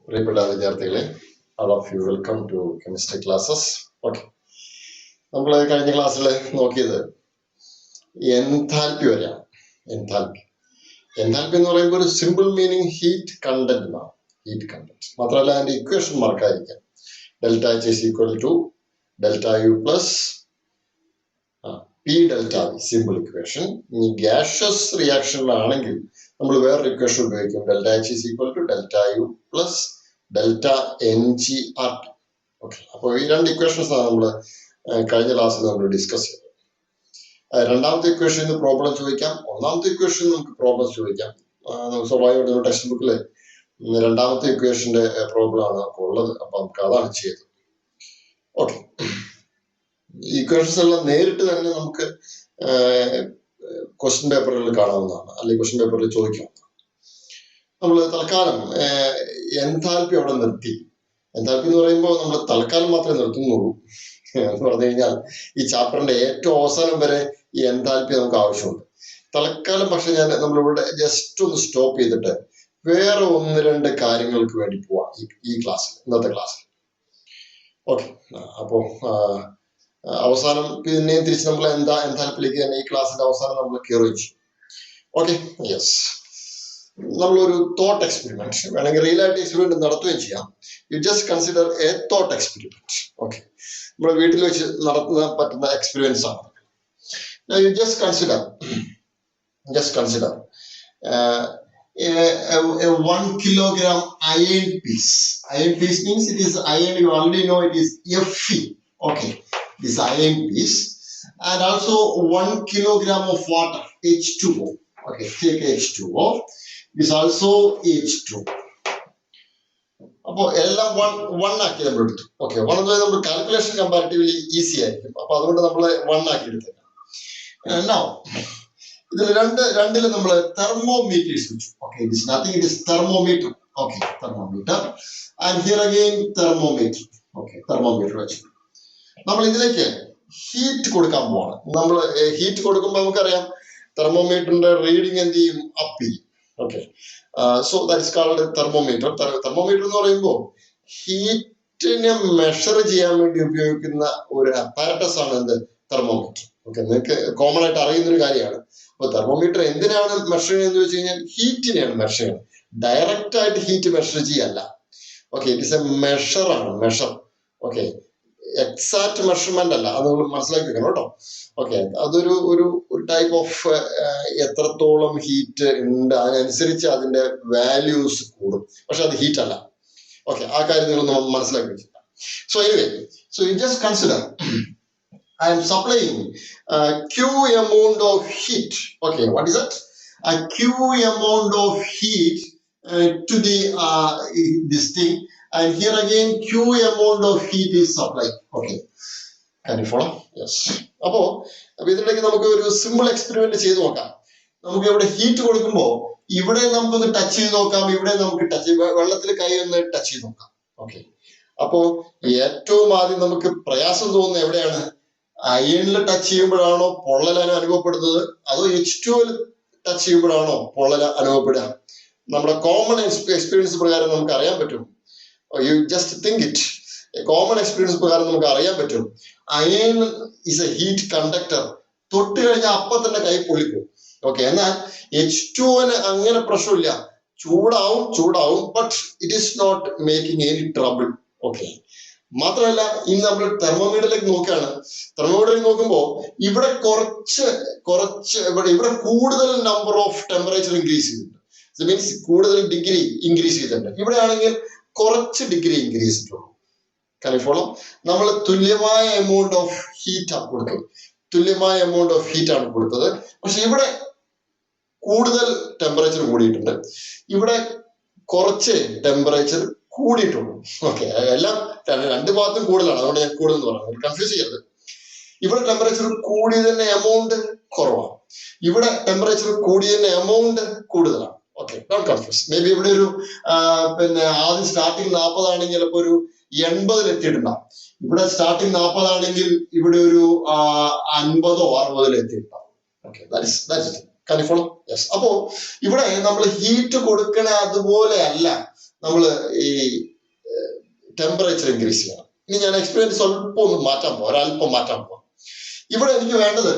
All of you welcome to chemistry classes. Okay. നമ്മൾ കഴിഞ്ഞ ക്ലാസ്സിൽ നോക്കിയത് എൻതാൽപ്പി വരെയാണ്. എൻതാൽപ്പി എന്ന് പറയുമ്പോൾ ഒരു സിമ്പിൾ മീനിങ് ഹീറ്റ് കണ്ടന്റ് എന്നാണ്. ഹീറ്റ് കണ്ടന്റ് മാത്രമല്ല അതിന്റെ ഇക്വേഷൻ മറക്കാതിരിക്കാം. Delta H is equal to delta U plus P delta V, simple equation. ഇനി ഗ്യാഷ്യസ് റിയാക്ഷനിലാണെങ്കിൽ നമ്മൾ വേറൊരു ഇക്വേഷൻ ഉപയോഗിക്കും. Delta H is equal to delta U plus delta N G R T. Okay, അപ്പോൾ ഈ രണ്ട് ഇക്വേഷൻസ് ആണ് നമ്മൾ കഴിഞ്ഞ ക്ലാസ്സിൽ നമ്മൾ ഡിസ്കസ് ചെയ്തത്. രണ്ടാമത്തെ ഇക്വേഷൻ പ്രോബ്ലം ചോദിക്കാം, ഒന്നാമത്തെ ഇക്വേഷൻ നമുക്ക് പ്രോബ്ലം ചോദിക്കാം. സ്വാഭാവികമായിട്ട് ടെക്സ്റ്റ് ബുക്കിൽ രണ്ടാമത്തെ ഇക്വേഷന്റെ പ്രോബ്ലം ആണ് ഉള്ളത്. അപ്പൊ നമുക്ക് അതാണ് ചെയ്തത്. ഓക്കെ, ഈ ഇക്വേഷൻസ് എല്ലാം നേരിട്ട് തന്നെ നമുക്ക് ക്വസ്റ്റ്യൻ പേപ്പറുകളിൽ കാണാവുന്നതാണ്, അല്ലെങ്കിൽ ക്വസ്റ്റ്യൻ പേപ്പറിൽ ചോദിക്കാവുന്നതാണ്. നമ്മൾ തൽക്കാലം എൻതാൽപ്പി അവിടെ നിർത്തി. എൻതാൽപ്പി എന്ന് പറയുമ്പോൾ നമ്മൾ തൽക്കാലം മാത്രമേ നിർത്തുന്നുള്ളൂ എന്ന് പറഞ്ഞു കഴിഞ്ഞാൽ ഈ ചാപ്റ്ററിന്റെ ഏറ്റവും അവസാനം വരെ ഈ എൻതാൽപ്പി നമുക്ക് ആവശ്യമുണ്ട്. തൽക്കാലം പക്ഷെ നമ്മളിവിടെ ജസ്റ്റ് ഒന്ന് സ്റ്റോപ്പ് ചെയ്തിട്ട് വേറെ ഒന്ന് രണ്ട് കാര്യങ്ങൾക്ക് വേണ്ടി പോവാം ഈ ക്ലാസ്സിൽ, ഇന്നത്തെ ക്ലാസ്സിൽ. ഓക്കെ, അപ്പോ അവസാനം പിന്നെയും തിരിച്ച് നമ്മൾ എൻതാൽപ്പിയിലേക്ക് തന്നെ ഈ ക്ലാസ്സിന്റെ അവസാനം നമ്മൾ കയറുകയും ചെയ്യും. ഓക്കെ, യെസ്, നമ്മളൊരു തോട്ട് എക്സ്പെരിമെന്റ് വേണമെങ്കിൽ റിയൽ ആയിട്ട് എക്സ്പെരിമെന്റ് നടത്തുകയും ചെയ്യാം. You just consider A thought experiment. Okay, നമ്മുടെ വീട്ടിൽ വെച്ച് നടത്തുന്ന പറ്റുന്ന എക്സ്പീരിയൻസ് ആണ്. You just consider a 1 kilogram iron piece. Iron piece means it is iron. You already know it is Fe. Okay, this iron piece, and also 1 kilogram of water, H2O. Okay, take H2O. This also H2. അപ്പോൾ എല്ലാം one ആക്കി നമ്മൾ എടുത്തു. Okay, one എന്ന് നമ്മൾ calculation comparatively easy ആയിരിക്കും. അപ്പൊ അതുകൊണ്ട് നമ്മൾ വൺ ആക്കി എടുത്തേക്കാം. നൗ ഇതിൽ രണ്ടില് നമ്മൾ തെർമോമീറ്റേഴ്സ് വെച്ചു. Okay, it is nothing, it is thermometer. Okay, thermometer and here again thermometer. Okay, thermometer വെച്ചു. നമ്മൾ ഇതിലേക്ക് ഹീറ്റ് കൊടുക്കാൻ പോവാണ്. നമ്മൾ ഹീറ്റ് കൊടുക്കുമ്പോൾ നമുക്കറിയാം തെർമോമീറ്ററിന്റെ റീഡിങ് എന്ത് ചെയ്യും, അപ്പ് ചെയ്യും. Okay, so that is called thermometer. Thermometer എന്ന് പറയുമ്പോൾ ഹീറ്റിനെ മെഷർ ചെയ്യാൻ വേണ്ടി ഉപയോഗിക്കുന്ന ഒരു അപ്പാരറ്റസ് ആണ് എന്ത്, തെർമോമീറ്റർ. ഓക്കെ, നിങ്ങൾക്ക് കോമൺ ആയിട്ട് അറിയുന്ന ഒരു കാര്യമാണ്. അപ്പൊ തെർമോമീറ്റർ എന്തിനാണ് മെഷർ ചെയ്യുന്നത് വെച്ച് കഴിഞ്ഞാൽ ഹീറ്റിനെയാണ് മെഷർ ചെയ്യുന്നത്. ഡയറക്റ്റ് ആയിട്ട് ഹീറ്റ് മെഷർ ചെയ്യല്ല. Okay, it is A measure ആണ്, മെഷർ. ഓക്കെ, എക്സാക്ട് മെഷർമെന്റ് അല്ല, അത് നമ്മൾ മനസ്സിലാക്കി വെക്കണം കേട്ടോ. ഓക്കെ, അതൊരു ഒരു ടൈപ്പ് ഓഫ് എത്രത്തോളം ഹീറ്റ് ഉണ്ട് അതിനനുസരിച്ച് അതിന്റെ വാല്യൂസ് കൂടും, പക്ഷെ അത് ഹീറ്റ് അല്ല. ഓക്കെ, ആ കാര്യം നിങ്ങൾ മനസ്സിലാക്കി വെച്ചില്ല. So anyway, so you just consider I am supplying Q amount of heat. Okay, what is that? A Q amount of heat to the this thing, and here again Q amount of heat is supplied. Okay, can you follow? Yes. അപ്പോ ഇതിലേക്ക് നമുക്ക് ഒരു simple experiment ചെയ്ത് നോക്കാം. നമുക്ക് ഇവിടെ heat കൊടുക്കുമ്പോൾ ഇവിടെ നമുക്കൊന്ന് ടച്ച് ചെയ്ത് നോക്കാം, ഇവിടെ നമുക്ക് വെള്ളത്തിൽ കൈ ഒന്ന് ടച്ച് ചെയ്ത് നോക്കാം. ഓക്കെ, അപ്പോ ഏറ്റവും ആദ്യം നമുക്ക് പ്രയാസം തോന്നുന്നത് എവിടെയാണ്? അയണിൽ ടച്ച് ചെയ്യുമ്പോഴാണോ പൊള്ളൽ അനുഭവപ്പെടുന്നത്, അതോ H2O ടച്ച് ചെയ്യുമ്പോഴാണോ പൊള്ളൽ അനുഭവപ്പെടുക? നമ്മുടെ കോമൺ എക്സ്പീരിയൻസ് പ്രകാരം നമുക്ക് അറിയാൻ പറ്റും. You just think it. Common experience പ്രകാരം നമുക്ക് അറിയാൻ പറ്റും iron is A heat conductor. തൊട്ട് കഴിഞ്ഞാൽ അപ്പൊ തന്നെ കൈ പൊളിക്കും. ഓക്കെ, എന്നാൽ H2O അങ്ങനെ പ്രശ്നമില്ല, ചൂടാവും, but it is not making any trouble. Okay, മാത്രമല്ല ഇനി നമ്മൾ തെർമോമീറ്ററിലേക്ക് നോക്കുകയാണ്. തെർമോമീറ്ററിൽ നോക്കുമ്പോൾ ഇവിടെ ഇവിടെ കൂടുതൽ നമ്പർ ഓഫ് ടെമ്പറേച്ചർ ഇൻക്രീസ് ചെയ്തിട്ടുണ്ട്. മീൻസ് കൂടുതൽ ഡിഗ്രി ഇൻക്രീസ് ചെയ്തിട്ടുണ്ട്. ഇവിടെ ആണെങ്കിൽ കുറച്ച് ഡിഗ്രി ഇൻക്രീസ് ചെയ്തിട്ടുള്ളൂ. കാരണം നമ്മൾ തുല്യമായ എമൗണ്ട് ഓഫ് ഹീറ്റ് ആണ് കൊടുത്തത്, പക്ഷെ ഇവിടെ കൂടുതൽ ടെമ്പറേച്ചർ കൂടിയിട്ടുണ്ട്, ഇവിടെ കുറച്ച് ടെമ്പറേച്ചർ കൂടിയിട്ടുള്ളൂ. ഓക്കെ, എല്ലാം രണ്ട് ഭാഗത്തും കൂടുതലാണ്, അതുകൊണ്ട് ഞാൻ കൂടുതൽ എന്ന് പറയുന്നത്, കൺഫ്യൂസ് ചെയ്യരുത്. ഇവിടെ ടെമ്പറേച്ചർ കൂടിയതിന്റെ എമൗണ്ട് കുറവാണ്, ഇവിടെ ടെമ്പറേച്ചർ കൂടിയതിന്റെ എമൗണ്ട് കൂടുതലാണ്. Okay, don't confuse. May be ഇവിടെ ഒരു ആദ്യം സ്റ്റാർട്ടിങ് 40 ആണെങ്കിൽ ചിലപ്പോൾ ഒരു 80 എത്തിയിട്ടുണ്ടാവും. ഇവിടെ സ്റ്റാർട്ടിങ് 40 ആണെങ്കിൽ ഇവിടെ ഒരു 50 or 60 എത്തിയിട്ടുണ്ടാവും. Okay, that's it. Can you follow? Yes. അപ്പോ ഇവിടെ നമ്മൾ ഹീറ്റ് കൊടുക്കണ അതുപോലെ അല്ല നമ്മൾ ഈ ടെമ്പറേച്ചർ ഇൻക്രീസ് ചെയ്യണം. ഇനി ഞാൻ എക്സ്പെരിമെന്റ് സ്വല്പം ഒന്ന് മാറ്റാൻ പോവാം, ഒരല്പം മാറ്റാൻ പോവാം. ഇവിടെ എനിക്ക് വേണ്ടത്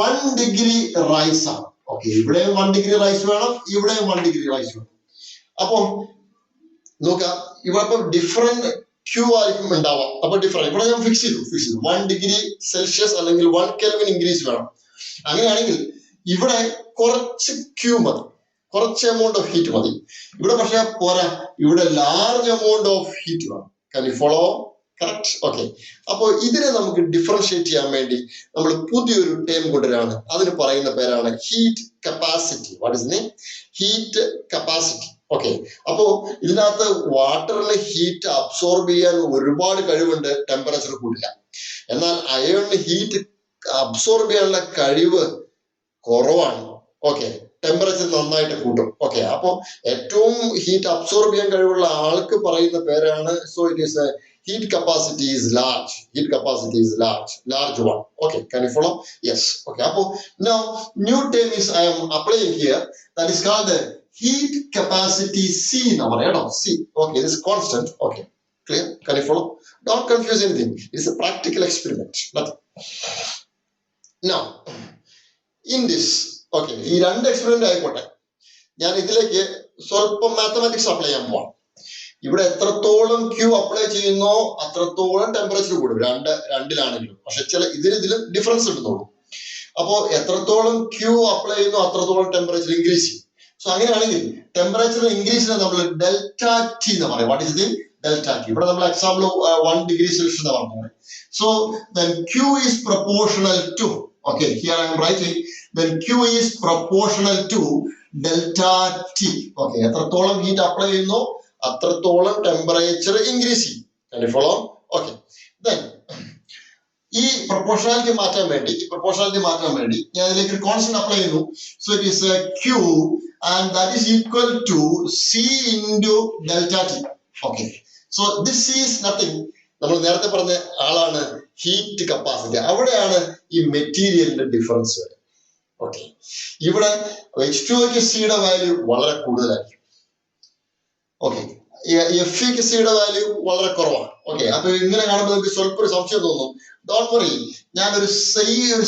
1 ഡിഗ്രി റൈസ് ആണ്. ഓക്കെ, ഇവിടെയും 1 ഡിഗ്രി റൈസ് വേണം, ഇവിടെയും 1 ഡിഗ്രി റൈസ് വേണം. അപ്പൊ നോക്കാം, ഇവിടെ ഇപ്പൊ ഡിഫറെന്റ് ക്യൂ ആയിരിക്കും ഉണ്ടാവാം. അപ്പൊ ഡിഫറെന്റ് ഇവിടെ ഞാൻ ഫിക്സ് ചെയ്തു 1 ഡിഗ്രി സെൽഷ്യസ് അല്ലെങ്കിൽ 1 കെൽവിൻ ഇൻക്രീസ് വേണം. അങ്ങനെയാണെങ്കിൽ ഇവിടെ കുറച്ച് ക്യൂ മതി, കുറച്ച് എമൗണ്ട് ഓഫ് ഹീറ്റ് മതി. ഇവിടെ പക്ഷെ പോരാ, ഇവിടെ ലാർജ് എമൗണ്ട് ഓഫ് ഹീറ്റ് വേണം. Can you follow? Correct? Okay. അപ്പോൾ ഇതിനെ നമുക്ക് ഡിഫറൻഷിയേറ്റ് ചെയ്യാൻ വേണ്ടി നമ്മൾ പുതിയൊരു ടേം കൊണ്ടുവരാണ്. അതിന് പറയുന്ന പേരാണ് heat capacity. What is name? Heat capacity. Okay, അപ്പോ ഇതിനകത്ത് വാട്ടറിലെ ഹീറ്റ് അബ്സോർബ് ചെയ്യാൻ ഒരുപാട് കഴിവുണ്ട്, ടെമ്പറേച്ചർ കൂടില്ല. എന്നാൽ അയണിന് ഹീറ്റ് അബ്സോർബ് ചെയ്യാനുള്ള കഴിവ് കുറവാണ്. ഓക്കെ, ടെമ്പറേച്ചർ നന്നായിട്ട് കൂട്ടും. ഓക്കെ, അപ്പൊ ഏറ്റവും ഹീറ്റ് അബ്സോർബ് ചെയ്യാൻ കഴിവുള്ള ആൾക്ക് പറയുന്ന പേരാണ്, so it is heat capacity is large. Heat capacity is large one. Okay, can you follow? Yes. Okay, apo now new term is I am applying here, that is called the heat capacity C number. C. Okay, this is constant. Okay, clear? Can you follow? Don't confuse anything. It's a practical experiment. Nothing. Now in this, okay, ഈ രണ്ട് experiment ആയിക്കോട്ടെ, ഞാൻ ഇതിലേക്ക് സ്വല്പം mathematics apply ചെയ്യാൻ പോവാം. ഇവിടെ എത്രത്തോളം ക്യൂ അപ്ലൈ ചെയ്യുന്നോ അത്രത്തോളം ടെമ്പറേച്ചർ കൂടും, രണ്ടിലാണെങ്കിലും. പക്ഷെ ഇതിലും ഡിഫറൻസ് കിട്ടുന്നുള്ളൂ. അപ്പോ എത്രത്തോളം ക്യൂ അപ്ലൈ ചെയ്യുന്നോ അത്രത്തോളം ടെമ്പറേച്ചർ ഇൻക്രീസ് ചെയ്യും. സോ അങ്ങനെയാണെങ്കിൽ ടെമ്പറേച്ചർ ഇൻക്രീസിനെ നമ്മൾ ഡെൽറ്റ ടി എന്ന് പറയും. What is the delta T? ഇവിടെ നമ്മൾ എക്സാമ്പിൾ 1 ഡിഗ്രി സെൽഷ്യസ് എന്ന് പറഞ്ഞത്. So then Q is proportional to, okay, here I am writing, then Q is proportional to delta T. Okay, എത്രത്തോളം heat apply ചെയ്യുന്നോ അത്രത്തോളം temperature increase ചെയ്യും. Can you follow? Okay. Then ഈ proportionality മാറ്റാൻ വേണ്ടി ഞാൻ ഇതിലേക്ക് ഒരു കോൺസ്റ്റന്റ് അപ്ലൈ ചെയ്യുന്നു. So it is Q and that is equal to C into delta T. Okay. So this is nothing. നമ്മൾ നേരത്തെ പറഞ്ഞ ആളാണ് ഹീറ്റ് കപ്പാസിറ്റി. അവിടെയാണ് ഈ മെറ്റീരിയലിന്റെ ഡിഫറൻസ് വരെ. ഓക്കെ, ഇവിടെ H2O സിയുടെ വാല്യൂ വളരെ കൂടുതലായിരിക്കും. ഓക്കെ, എഫ് സിയുടെ വാല്യൂ വളരെ കുറവാണ്. ഓക്കെ, അപ്പൊ ഇങ്ങനെ കാണുമ്പോൾ നമുക്ക് സ്വല്പം ഒരു സംശയം തോന്നും. ഡോണ്ട് വറി, ഞാൻ ഒരു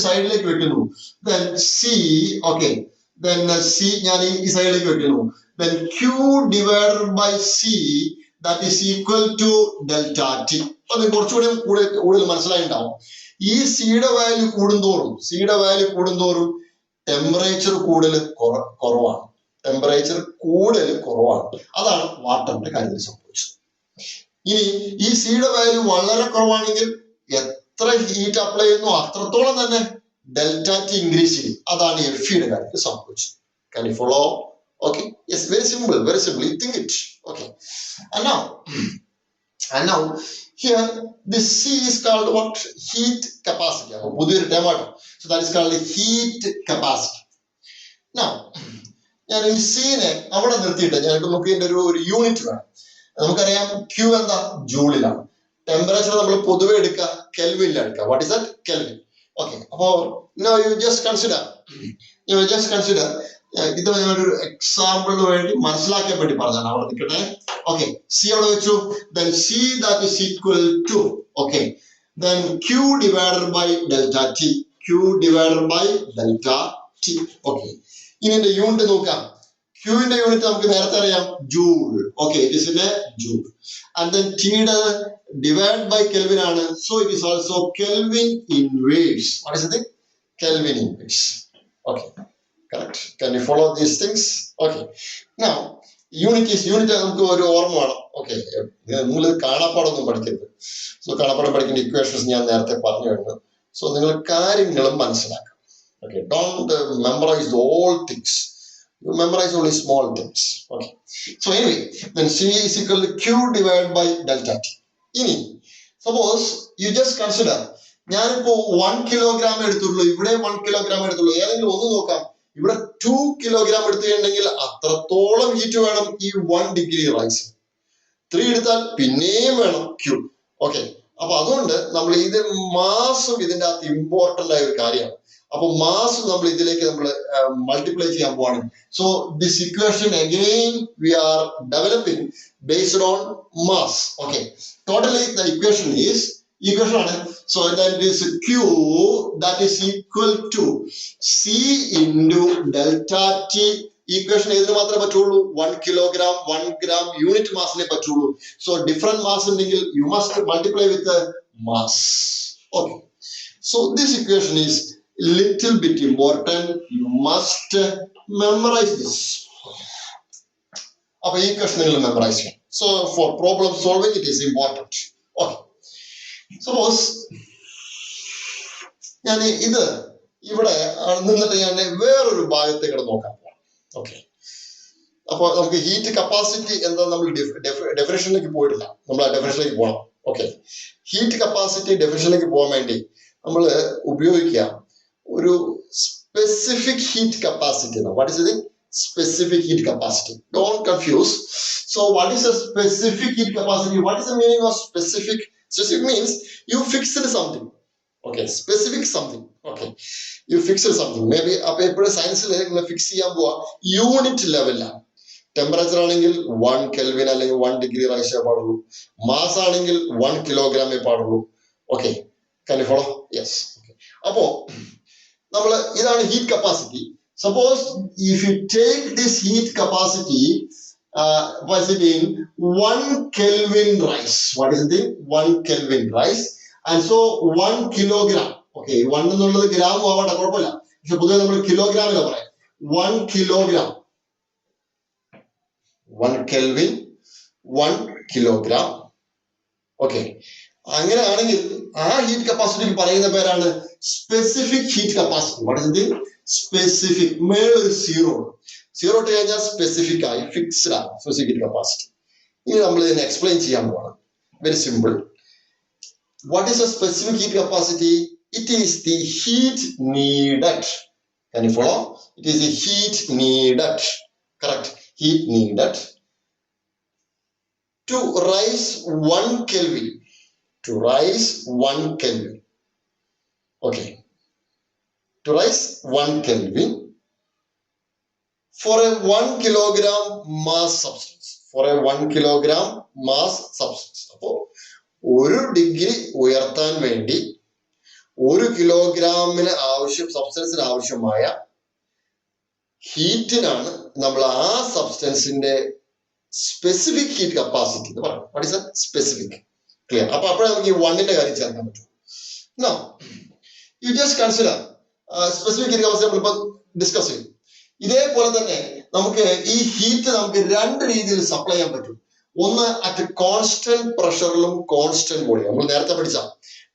സൈഡിലേക്ക് വെക്കുന്നു. then C, okay, then C ഞാൻ ഈ സൈഡിലേക്ക് വെക്കുന്നു. then Q divided by C, that is equal to delta T. അപ്പൊ നിങ്ങൾക്ക് കുറച്ചുകൂടി കൂടുതൽ മനസ്സിലായിട്ടുണ്ടാവും. ഈ സിയുടെ വാല്യൂ കൂടുന്തോറും ടെമ്പറേച്ചർ കുറവാണ്. അതാണ് വാട്ടറിന്റെ കാര്യത്തിൽ സംഭവിച്ചത്. ഇനി ഈ സിയുടെ വാല്യൂ വളരെ കുറവാണെങ്കിൽ എത്ര ഹീറ്റ് അപ്ലൈ ചെയ്യുന്നു അത്രത്തോളം തന്നെ ഡെൽറ്റ ടി ഇൻക്രീസ് ചെയ്യും. അതാണ് എഫ് യുടെ കാര്യത്തിൽ സംഭവിച്ചത്. Can you follow? Okay, yes, very simple. You think it. Okay, and now here this C is called what? Heat capacity. പുതിയൊരു ടേം ആണ്. So that is called heat capacity. Now ഞാൻ ഈ സീനെ അവിടെ നിർത്തിയിട്ട് നമുക്ക് ഇതിന്റെ ഒരു യൂണിറ്റ് വേണം. നമുക്കറിയാം Q എന്താ? ജൂളിലാണ്. ടെമ്പറേച്ചർ നമ്മൾ പൊതുവെ എടുക്കുക കെൽവിനിലാണ് എടുക്കുക. What is that? Kelvin. Okay, അപ്പോ യു ജസ്റ്റ് കൺസിഡർ ഇത് ഞാനൊരു എക്സാമ്പിളിന് വേണ്ടി മനസ്സിലാക്കാൻ വേണ്ടി പറഞ്ഞാണ്. അവിടെ നിൽക്കട്ടെ. ഓക്കെ, സി അവിടെ വെച്ചു. then C that is equal to, okay, then Q divided by delta T. Okay, ഇനി എന്റെ യൂണിറ്റ് നോക്കാം. ക്യൂവിന്റെ യൂണിറ്റ് നമുക്ക് നേരത്തെ അറിയാം, joule. Okay, it is in A joule. And then ടിയുടെ ഡിവൈഡ് ബൈ കെൽവിൻ ആണ്. So it is also kelvin inverse. What is it? Kelvin inverse. Okay, correct. Can you follow these things? Okay, now unit നമുക്ക് ഒരു ഓർമ്മ വേണം. Okay, നിങ്ങൾ കാണാപ്പാടൊന്നും പഠിക്കരുത്. So കാണാപ്പാടം പഠിക്കേണ്ട equations ഞാൻ നേരത്തെ പറഞ്ഞു കഴിഞ്ഞു. സോ നിങ്ങൾ കാര്യങ്ങളും മനസ്സിലാക്കണം. Okay, don't memorize the whole things. You memorize only small things. Okay. So anyway, then C is equal to Q divided by delta T. Ini, suppose you just consider, ഞാനിപ്പോ 1 kilogram എടുത്തുള്ളൂ, ഇവിടെ 1 kilogram എടുത്തുള്ളൂ. ഏതെങ്കിലും ഒന്ന് നോക്കാം. ഇവിടെ 2 kilogram എടുത്തുകഴിഞ്ഞെങ്കിൽ അത്രത്തോളം heat വേണം ഈ 1 degree rise. 3 എടുത്താൽ പിന്നെയും വേണം Q. ഓക്കെ, അപ്പൊ അതുകൊണ്ട് നമ്മൾ ഇത് മാസും ഇതിന്റെ അകത്ത് ഇമ്പോർട്ടന്റ് ആയ ഒരു കാര്യമാണ്. അപ്പൊ മാസ് നമ്മൾ ഇതിലേക്ക് മൾട്ടിപ്ലൈ ചെയ്യാൻ പോവാണ്. So this equation again we are developing based on mass. Okay. Totally the equation is so that is Q that is equal to C into delta T. Equation is 1 kilogram, 1 gram unit mass. So different mass you must multiply with the mass. Okay. So this equation is little bit important. You must memorize this. Equation memorize. So for problem solving it is important. Okay. Suppose ഇവിടെ നിന്നിട്ട് ഞാൻ വേറൊരു ഭാഗത്തേക്ക് നോക്കാം. Okay. അപ്പോൾ നമുക്ക് heat capacity എന്താ നമ്മൾ ഡെഫിനേഷനിലേക്ക് പോയിട്ടില്ല. നമ്മൾ ആ ഡെഫിനേഷനിലേക്ക് പോകണം. ഓക്കെ. ഹീറ്റ് കപ്പാസിറ്റി ഡെഫിനേഷനിലേക്ക് പോകാൻ വേണ്ടി നമ്മൾ ഉപയോഗിക്കുക ഒരു specific heat capacity. What is ഇത്? Specific heat capacity. Don't confuse. So what is a specific heat capacity? What is the meaning of specific? Specific means you fixed something. Okay, specific something. Okay, you fixed something. Maybe a paper science fix unit level. Temperature anengil 1 Kelvin അല്ലെങ്കിൽ 1 degree rise പാടുള്ളൂ. Mass anengil 1 kilogram പാടുള്ളൂ. Okay, can you follow? Yes. Okay. അപ്പോൾ നമ്മൾ ഇതാണ് heat capacity. Suppose if you take this heat capacity was it in 1 Kelvin rise. What is the 1 Kelvin rise? And so 1 kilogram. Okay, 1 എന്നുള്ളത് gram ആവണ്ട കുഴപ്പമില്ല. പക്ഷെ പൊതുവെ നമ്മൾ കിലോഗ്രാമിലാണ് പറയാം. 1 kilogram. 1 Kelvin, 1 kilogram. Okay. അങ്ങനെയാണെങ്കിൽ ആ ഹീറ്റ് കപ്പാസിറ്റിക്ക് പറയുന്ന പേരാണ് specific heat capacity. What is the specific? മേളൊരു സീറോ ഇട്ട് കഴിഞ്ഞാൽ സ്പെസിഫിക് ആയി ഫിക്സ്ഡ് ആണ് സ്പെസിഫിക് ഹീറ്റ് കപ്പാസിറ്റി. ഇനി നമ്മൾ ഇതിനെ എക്സ്പ്ലെയിൻ ചെയ്യാൻ പോകണം. Very simple. What is A specific heat capacity? It is the heat needed. Can you follow? It is the heat needed. Correct. Heat needed to rise 1 Kelvin. To rise 1 Kelvin. Okay. To rise 1 Kelvin for a 1 kilogram mass substance. For a 1 kilogram mass substance. അപ്പോൾ 1 degree ഉയർത്താൻ വേണ്ടി 1 കിലോഗ്രാമിന് സബ്സ്റ്റൻസിന് ആവശ്യമായ ഹീറ്റിനാണ് നമ്മൾ ആ സബ്സ്റ്റൻസിന്റെ specific heat capacity എന്ന് പറയുന്നത്. What is specific? Clear? അപ്പൊ അപ്പോഴേ നമുക്ക് ഈ 1ന്റെ കാര്യം ചേർക്കാൻ പറ്റും. Now, you just consider specific heat capacity നമ്മളിപ്പോൾ ഡിസ്കസ് ചെയ്യും. ഇതേപോലെ തന്നെ നമുക്ക് ഈ ഹീറ്റ് നമുക്ക് 2 രീതിയിൽ സപ്ലൈ ചെയ്യാൻ പറ്റും. ഒന്ന് അറ്റ് കോൺസ്റ്റന്റ് പ്രഷറിലും കോൺസ്റ്റന്റ് വോളിയം. നമ്മൾ നേരത്തെ പഠിച്ച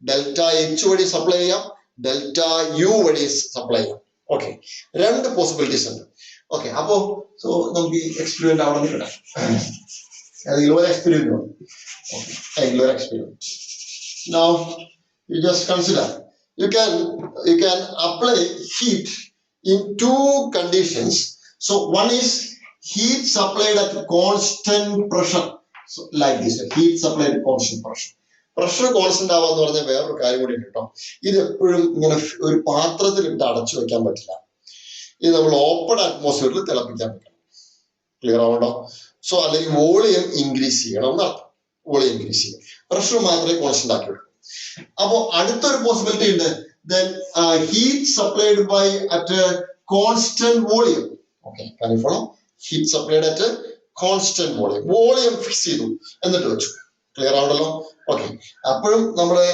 ഡെൽറ്റ എച്ച് വഴി സപ്ലൈ ചെയ്യാം, ഡെൽറ്റ യു വഴി സപ്ലൈ ചെയ്യാം. ഓക്കെ, 2 പോസിബിലിറ്റീസ് ഉണ്ട്. ഓക്കെ, അപ്പോ സോ നമുക്ക് ഈ എക്സ്പെരിമെന്റ് അവിടെ നിന്ന് കിട്ടാം. ഏതെങ്കിലും ഒരു experiment. Now you just consider you can apply heat in 2 conditions. So one is heat supplied at constant pressure. So like this, heat supplied at constant pressure. Pressure constant ആവാന്ന് പറഞ്ഞാൽ വേറൊരു കാര്യം കൂടി കേട്ടോ. ഇത് എപ്പോഴും ഇങ്ങനെ ഒരു പാത്രത്തിൽ ഇട്ട് അടച്ചു വെക്കാൻ പറ്റില്ല. ഇത് നമ്മൾ ഓപ്പൺ അറ്റ്മോസ്ഫിയറിൽ തിളപ്പിക്കാൻ പറ്റണം. ക്ലിയർ ആവണ്ടോ? സോ അല്ലെങ്കിൽ വോളിയം ഇൻക്രീസ് ചെയ്യണം എന്നർത്ഥം. വോളിയം ഇൻക്രീസ് ചെയ്യും, പ്രഷർ മാത്രമേ കോൺസ്റ്റന്റ് ആക്കി വിടും. അപ്പോ അടുത്തൊരു പോസിബിലിറ്റി ഉണ്ട്. Then heat supplied by at a constant volume. Okay, can you follow? Heat supplied at a constant volume. Volume fix ചെയ്തു എന്നിട്ട് വെച്ചു. ക്ലിയർ ആണല്ലോ? ഓക്കെ, അപ്പോഴും നമ്മുടെ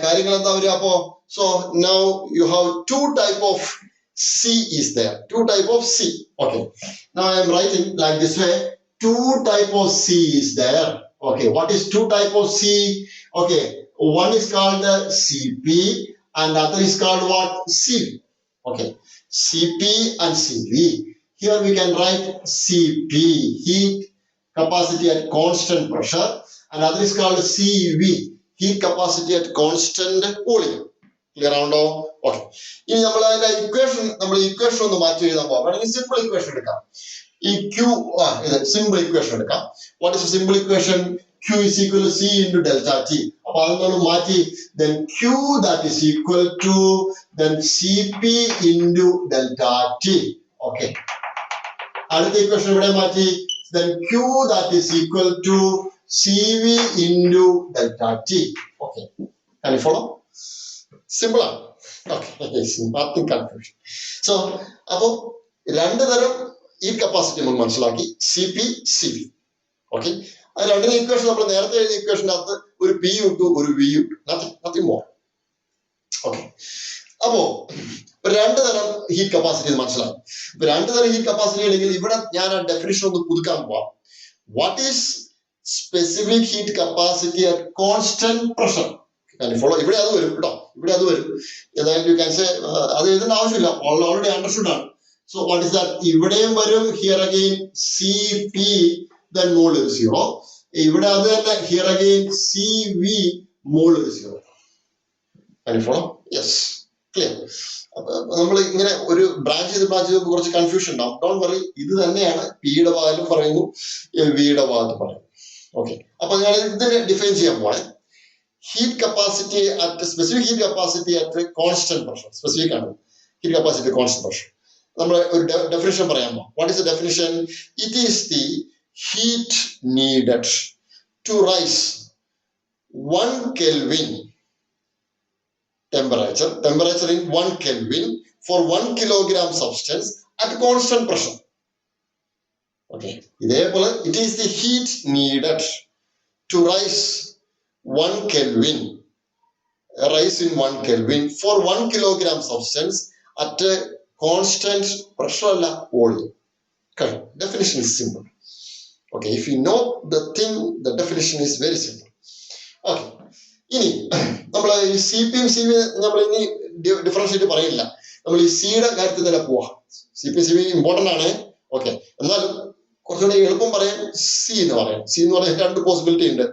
കാര്യങ്ങൾ എന്താ വരിക? അപ്പോ so now you have 2 type of C is there. 2 type of C. Okay, now I am writing like this way. 2 type of C is there. Okay, what is 2 type of C? Okay, one is called CP and other is called what? CV. Okay, CP and CV. Here we can write CP, heat capacity at constant pressure, and other is called CV, heat capacity at constant volume. Clear ആണോ? Okay, ഇനി നമ്മൾ അതിന്റെ equation ഒന്ന് മാറ്റി എഴുതാൻ പോകാം. വേണമെങ്കിൽ simple equation എടുക്കാം. ഈ Q സിമ്പിൾ ഇക്വേഷൻ എടുക്കാം. What is simple equation? Q is equal to C into delta T. അപ്പൊ അതൊന്നും മാറ്റി then Q that is equal to then CP into delta T. Okay, അടുത്ത ഇക്വേഷൻ ഇവിടെ മാറ്റി then Q that is equal to CV into delta T. Okay, can you follow? Simple. Okay, yes, nothing confusion. So, അപ്പോൾ രണ്ട് തരം heat capacity നമ്മൾ മനസ്സിലാക്കി, CP, CV. Okay, അത് രണ്ടിന് ഇക്വേഷൻ നമ്മൾ നേരത്തെ എഴുതിയ ഇക്വേഷൻ്റെ അകത്ത് ഒരു P ഇട്ടു, ഒരു V ഇട്ടു, നത്തിങ് മോർ. ഓക്കെ, അപ്പോ രണ്ട് തരം ഹീറ്റ് കപ്പാസിറ്റി മനസ്സിലായി. ഇപ്പൊ രണ്ട് തരം ഹീറ്റ് കപ്പാസിറ്റി ഉണ്ടെങ്കിൽ ഇവിടെ ഞാൻ ആ ഡെഫിനിഷൻ ഒന്ന് പുതുക്കാൻ പോവാം. What is specific heat capacity at constant pressure? Follow, ഇവിടെ അത് വരും കേട്ടോ, ഇവിടെ അത് വരും. ഏതായാലും യു ക്യാൻ സേ അത് എഴുതേണ്ട ആവശ്യമില്ല, ഓൾറെഡി അണ്ടർസ്റ്റുഡ് ആണ്. So what is that? ഇവിടെയും വരും here again CP then mole is 0. ഇവിടെ അത് തന്നെ here again CV mole is 0. Can you follow? Yes, clear. നമ്മൾ ഇങ്ങനെ ഒരു ബ്രാഞ്ച് ചെയ്ത് കുറച്ച് കൺഫ്യൂഷൻ ഉണ്ടാവും. ഡോണ്ട് വറി, ഇത് തന്നെയാണ് പിയുടെ ഭാഗത്തും പറയുന്നു, വിയുടെ ഭാഗത്തും പറയുന്നു. ഓക്കെ, അപ്പൊ ഞാൻ ഇതിനെ ഡിഫൈൻ ചെയ്യാൻ പോണേ. Heat capacity at specific heat capacity at constant pressure. Specific ആണ് ഹീറ്റ് കപ്പാസിറ്റി കോൺസ്റ്റന്റ് പ്രഷർ. നമ്മൾ ഒരു ഡെഫിനിഷൻ പറയാൻ പോകാം. What is the definition? It is the heat needed to raise 1 Kelvin temperature in 1 Kelvin for 1 kilogram substance at constant pressure. Okay, ഇതേപോലെ it is the heat needed to rise 1 Kelvin, rise in 1 Kelvin for 1 kilogram substance at a constant pressure അല്ല volume. Okay, definition is simple. Okay, if you know the thing, the definition is very simple. Okay, ഇനി നമ്മൾ ഈ CPയും CV നമ്മൾ ഇനി differentiate പറയില്ല, നമ്മൾ ഈ സിയുടെ കാര്യത്തിൽ തന്നെ പോവാം. CP CV ഇമ്പോർട്ടന്റ് ആണ്. ഓക്കെ, എന്നാലും കുറച്ചുകൂടി എളുപ്പം പറയാൻ സി എന്ന് പറയാം. സി എന്ന് പറയാൻ രണ്ട് പോസിബിലിറ്റി ഉണ്ട്.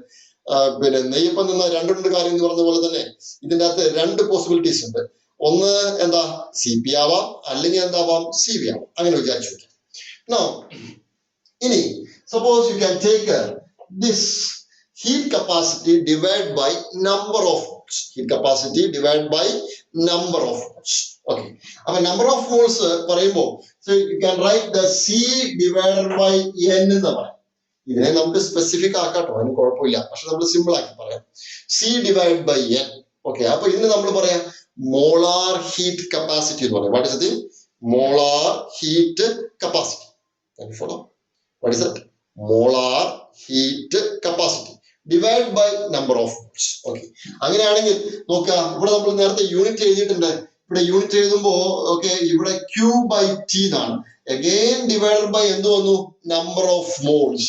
പിന്നെ നെയ്യപ്പം നിന്ന രണ്ട് കാര്യം എന്ന് പറഞ്ഞ പോലെ തന്നെ ഇതിൻ്റെ അകത്ത് രണ്ട് പോസിബിലിറ്റീസ് ഉണ്ട്. ഒന്ന് എന്താ, CP ആവാം, അല്ലെങ്കിൽ എന്താവാം, CV ആവാം. അങ്ങനെ വിചാരിച്ചു വെക്കാം. നോ, ഇനി suppose you can take this heat capacity divided by number of moles. Heat capacity divided by number of moles. Okay, അപ്പോൾ number of moles പറയുമ്പോൾ so you can write the C divided by N എന്ന് പറയാം. ഇതിനെ നമുക്ക് specific ആക്കാട്ടോ, അതിന് കുഴപ്പമില്ല, പക്ഷെ നമ്മൾ സിമ്പിൾ ആക്കി പറയാം. C divided by N. Okay, അപ്പൊ ഇതിന് നമ്മൾ പറയാം മോളാർ ഹീറ്റ് കപ്പാസിറ്റി എന്ന് പറയാം. What is it? Molar heat capacity. Can you follow? What is that? Molar heat capacity divided by number of moles. Okay, അങ്ങനെയാണെങ്കിൽ നോക്കുക, ഇവിടെ നമ്മൾ നേരത്തെ യൂണിറ്റ് എഴുതിയിട്ടുണ്ട്. ഇവിടെ യൂണിറ്റ് എഴുതുമ്പോൾ ഓക്കെ, ഇവിടെ Q/T എന്നാണ്. അഗെയിൻ ഡിവൈഡഡ് ബൈ എന്ത് വന്നു? Number of moles.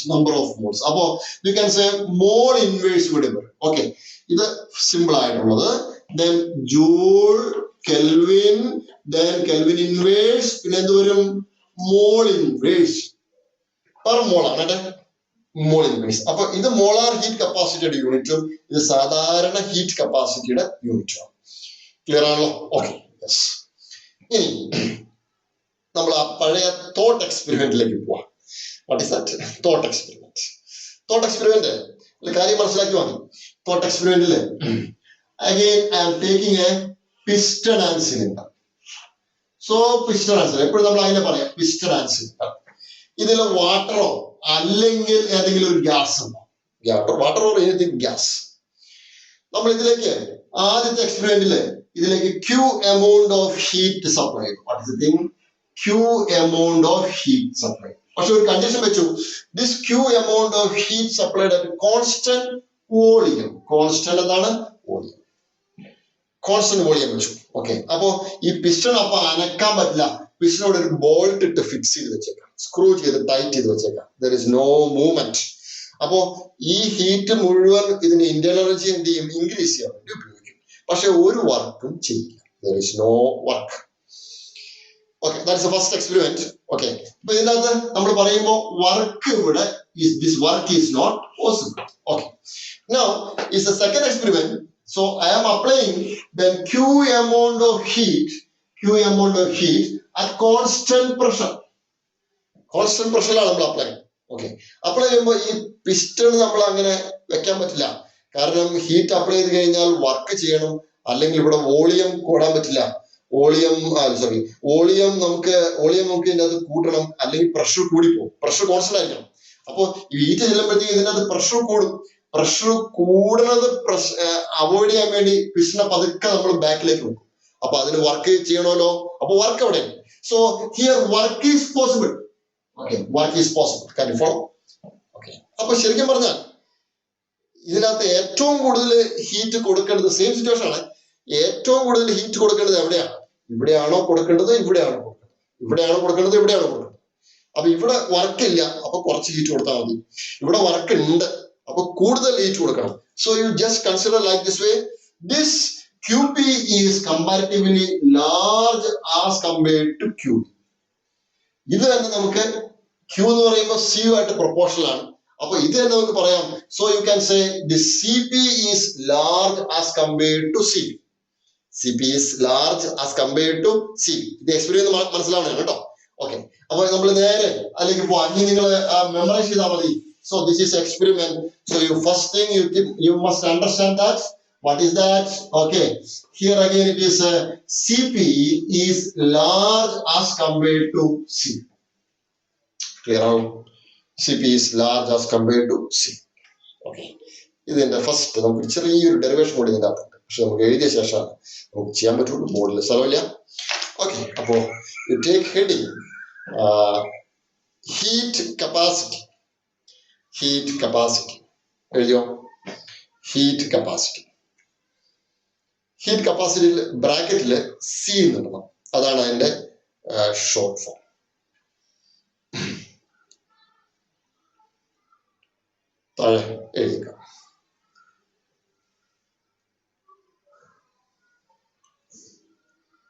അപ്പോ you can say mole inverse ഇവിടെ വരും. ഓക്കെ, ഇത് സിമ്പിൾ ആയിട്ടുള്ളത്. Then joule, Kelvin, then Kelvin inverse, പിന്നെ എന്ത് വരും? മോൾ ഇൻവേഴ്സ് പെർ മോൾ ആണ്, മോൾ ഇൻവേഴ്സ്. അപ്പൊ ഇത് മോളാർ ഹീറ്റ് കപ്പാസിറ്റിയുടെ യൂണിറ്റും ഇത് സാധാരണ ഹീറ്റ് കപ്പാസിറ്റിയുടെ യൂണിറ്റും. ക്ലിയർ ആണല്ലോ? Okay, yes. ഇനി നമ്മൾ ആ പഴയ തോട്ട് എക്സ്പെരിമെന്റിലേക്ക് പോവാം. What is that? Thought experiment കാര്യം മനസ്സിലാക്കി വാങ്ങി. തോട്ട് എക്സ്പെരിമെന്റില് again I am taking a piston and cylinder. So piston and cylinder എപ്പോഴും നമ്മൾ അതിനെ പറയാം പിസ്റ്റൺ ആൻഡ് സിലിണ്ടർ. ഇതിൽ വാട്ടറോ അല്ലെങ്കിൽ ഏതെങ്കിലും ഒരു ഗ്യാസ് ഉണ്ടോ? Water or anything gas. നമ്മൾ ഇതിലേക്ക് ആദ്യത്തെ എക്സ്പെരിമെന്റില് ഇതിലേക്ക് Q amount of heat supply. What is the thing? Q amount of heat supply. പക്ഷെ ഒരു കണ്ടീഷൻ വെച്ചു, this Q amount of heat supplied at constant volume. Constant എന്താണ്? വോളിയം. കോൺസ്റ്റന്റ് വോളിയം വെച്ചു. Okay, അപ്പോ ഈ പിസ്റ്റൺ അപ്പൊ അനക്കാൻ പറ്റില്ല. പിസ്റ്റനോട് ഒരു ബോൾട്ട് ഇട്ട് ഫിക്സ് ചെയ്ത് വെച്ചേക്കാം, സ്ക്രൂ ചെയ്ത് ടൈറ്റ് ചെയ്ത് വെച്ചേക്കാം. There is no movement. അപ്പോ ഈ ഹീറ്റ് മുഴുവൻ ഇതിന് ഇന്റേണൽ എനർജി എന്ത് ചെയ്യും? ഇൻക്രീസ് ചെയ്യാൻ വേണ്ടി ഉപയോഗിക്കും. പക്ഷെ ഒരു വർക്കും ചെയ്യില്ല. There is no work. Okay, that is the first experiment. Okay, അപ്പൊ ഇതിനകത്ത് നമ്മൾ പറയുമ്പോൾ വർക്ക് ഇവിടെ this work is not possible. Okay, now is the second experiment. So I am applying then Q amount of heat at constant pressure. Constant പ്രഷറിലാണ് നമ്മൾ അപ്ലൈ. Okay, apply ചെയ്യുമ്പോൾ ഈ പിസ്റ്റൺ നമ്മൾ അങ്ങനെ വെക്കാൻ പറ്റില്ല. കാരണം ഹീറ്റ് അപ്ലൈ ചെയ്ത് കഴിഞ്ഞാൽ വർക്ക് ചെയ്യണം, അല്ലെങ്കിൽ ഇവിടെ വോളിയം കൂടാൻ പറ്റില്ല. വോളിയം നമുക്ക് ഇതിൻ്റെ അത് കൂട്ടണം, അല്ലെങ്കിൽ പ്രഷർ കൂടിപ്പോകും. പ്രഷർ കോൺസ്റ്റന്റ് ആയിരിക്കണം. അപ്പോൾ ഈ ഹീറ്റ് ചെല്ലുമ്പോഴത്തേക്ക് ഇതിനകത്ത് പ്രഷർ കൂടും. പ്രഷർ കൂടുന്നത് അവോയ്ഡ് ചെയ്യാൻ വേണ്ടി പിസ്റ്റനെ പതുക്കെ നമ്മൾ ബാക്കിലേക്ക് വെക്കും. അപ്പൊ അതിന് വർക്ക് ചെയ്യണമല്ലോ. അപ്പൊ വർക്ക് എവിടെ? So here work is possible. Okay, work is possible. Can you follow? Okay, അപ്പൊ ശരിക്കും പറഞ്ഞാൽ ഇതിനകത്ത് ഏറ്റവും കൂടുതൽ ഹീറ്റ് കൊടുക്കേണ്ടത് സെയിം സിറ്റുവേഷൻ ആണ്. ഏറ്റവും കൂടുതൽ ഹീറ്റ് കൊടുക്കേണ്ടത് എവിടെയാണ്? ഇവിടെയാണോ കൊടുക്കേണ്ടത്? ഇവിടെയാണോ കൊടുക്കേണ്ടത്? ഇവിടെയാണോ കൊടുക്കേണ്ടത്? ഇവിടെയാണോ കൊടുക്കേണ്ടത്? അപ്പൊ ഇവിടെ വർക്ക് ഇല്ല, അപ്പൊ കുറച്ച് ഹീറ്റ് കൊടുത്താൽ മതി. ഇവിടെ വർക്ക് ഉണ്ട്, അപ്പൊ കൂടുതൽ ഹീറ്റ് കൊടുക്കണം. So you just consider like this way. This QP is comparatively large as compared to QB. ഇത് തന്നെ നമുക്ക് Q എന്ന് പറയുമ്പോൾ C ആയിട്ട് പ്രൊപ്പോർഷണൽ ആണ്. അപ്പൊ ഇത് തന്നെ നമുക്ക് പറയാം. So you can say the CP is large as compared to CP. CP is large as compared to CP. ഇത് എക്സ്പീരിയൻസ് മനസ്സിലാവണം കേട്ടോ. ഓക്കെ, അപ്പൊ നമ്മൾ നേരെ അല്ലെങ്കിൽ പോവാം. ഇനി നിങ്ങൾ മെമ്മറൈസ് ചെയ്താൽ മതി. So this is experiment. So you first thing you must understand that. What is that? Okay, here again it is CP is large as compared to C. Clear out? CP is large as compared to C. Okay, ഇതിന്റെ first നമുക്ക് ചെറിയൊരു derivation കൂടി ഇതിന്റെ അകത്തുണ്ട്. പക്ഷെ നമുക്ക് എഴുതിയ ശേഷം നമുക്ക് ചെയ്യാൻ പറ്റുള്ളൂ. ബോർഡിൽ സ്ഥലമില്ല. ഓക്കെ, അപ്പോ you take heading heat capacity. Heat capacity എഴുതിയോ? Heat capacity. ഹീറ്റ് കപ്പാസിറ്റിയിൽ ബ്രാക്കറ്റില് സി എന്നിടണം. അതാണ് അതിന്റെ ഷോർട്ട് ഫോം. താഴെ എഴുതിക്കാം.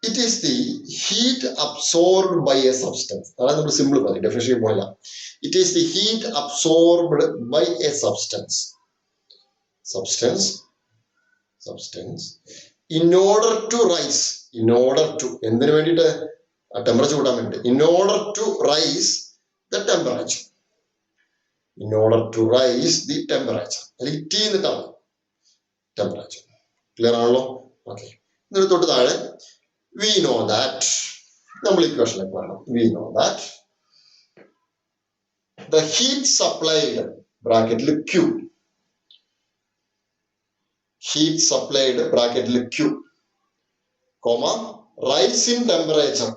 It is the heat absorbed by a substance. അതാണ് നമ്മൾ സിമ്പിൾ പറയും, ഡെഫിനിഷൻ പോയില്ല. It is the heat absorbed by a substance. In order to rise. In order to എന്തിനു വേണ്ടിയിട്ട്? ടെമ്പറേച്ചർ കൂട്ടാൻ വേണ്ടി. In order to rise the temperature. In order to rise the temperature. അല്ലെങ്കിൽ T എന്നിട്ടാണ് temperature. Clear ആണല്ലോ? Okay, എന്നിട്ട് തൊട്ട് താഴെ we know that. നമ്മൾ ഇക്വേഷനിലേക്ക് വരണം. We know that the heat supplied ബ്രാക്കറ്റിൽ Q. Heat supplied ബ്രാക്കറ്റിൽ Q, comma rice in temperature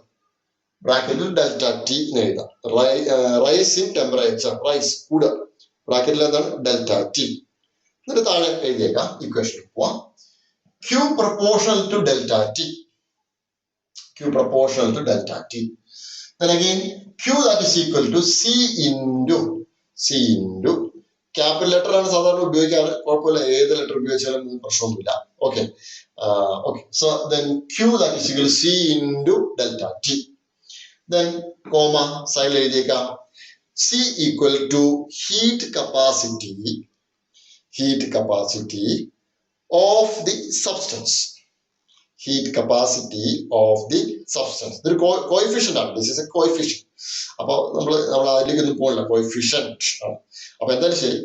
ബ്രാക്കറ്റിൽ ഡെൽറ്റ ടി എന്ന് എഴുതാം. റൈസ് ഇൻ ടെമ്പറേച്ചർ, റൈസ് കൂടുക, ബ്രാക്കറ്റിൽ എന്താണ്? Delta T. എന്നിട്ട് താഴെ എഴുതിയേക്കാം. ഇക്വേഷൻ പോവാം. Q proportional to delta T. Q proportional to delta T. Then again Q that is equal to C into capital letter ആണ് സാധാരണ ഉപയോഗിക്കാറ്. കുഴപ്പമില്ല, ഏത് ലെറ്റർ ഉപയോഗിച്ചാലും പ്രശ്നമൊന്നുമില്ല. Okay, so then Q that is equal to C into delta T. Then comma സൈഡിൽ എഴുതിയേക്കാം. C equal to heat capacity of the substance. Heat capacity of the substance. ഇതൊരു coefficient ആണ്. This is A coefficient. അപ്പൊ നമ്മൾ അതിലേക്ക് ഒന്നും പോകില്ല, coefficient ആണ്. അപ്പൊ എന്തായാലും ശരി,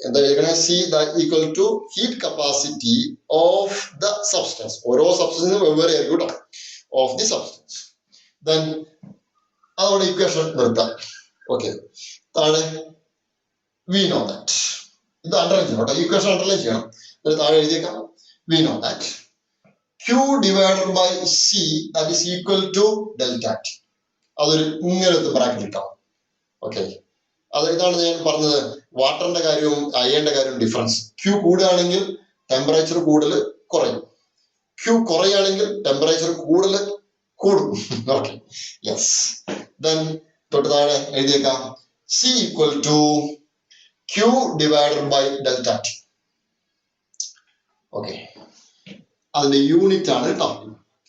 എന്താ എഴുതണേ? C equal to heat capacity of the substance. ഓരോ സബ്സ്റ്റൻസിനും വെവ്വേറെ ആയിരിക്കും കേട്ടോ. Of the substance. ദെൻ അതോടെ ഇക്വേഷൻ നിർത്താം. ഓക്കെ, താഴെ we know that. ഇത് അണ്ടർലൈൻ ചെയ്യണം കേട്ടോ. ഇക്വേഷൻ അണ്ടർലൈൻ ചെയ്യണം. താഴെ എഴുതിയേക്കാം. We know that Q divided by C that is equal to delta T. അതൊരു ഇങ്ങനത്തെ ബ്രാക്കറ്റ് ഇട്ടാം. ഓക്കെ, ഇതാണ് ഞാൻ പറഞ്ഞത്. വാട്ടറിന്റെ കാര്യവും അയണിന്റെ കാര്യവും ഡിഫറൻസ്. Q കൂടുകയാണെങ്കിൽ ടെമ്പറേച്ചർ കൂടുതൽ കുറയും, Q കുറയുകയാണെങ്കിൽ ടെമ്പറേച്ചർ കൂടുതൽ കൂടും. Okay, yes. ദെൻ തൊട്ട് താഴെ എഴുതിയേക്കാം. C equal to Q divided by delta T. Okay, അതിന്റെ യൂണിറ്റ് ആണ് കേട്ടോ.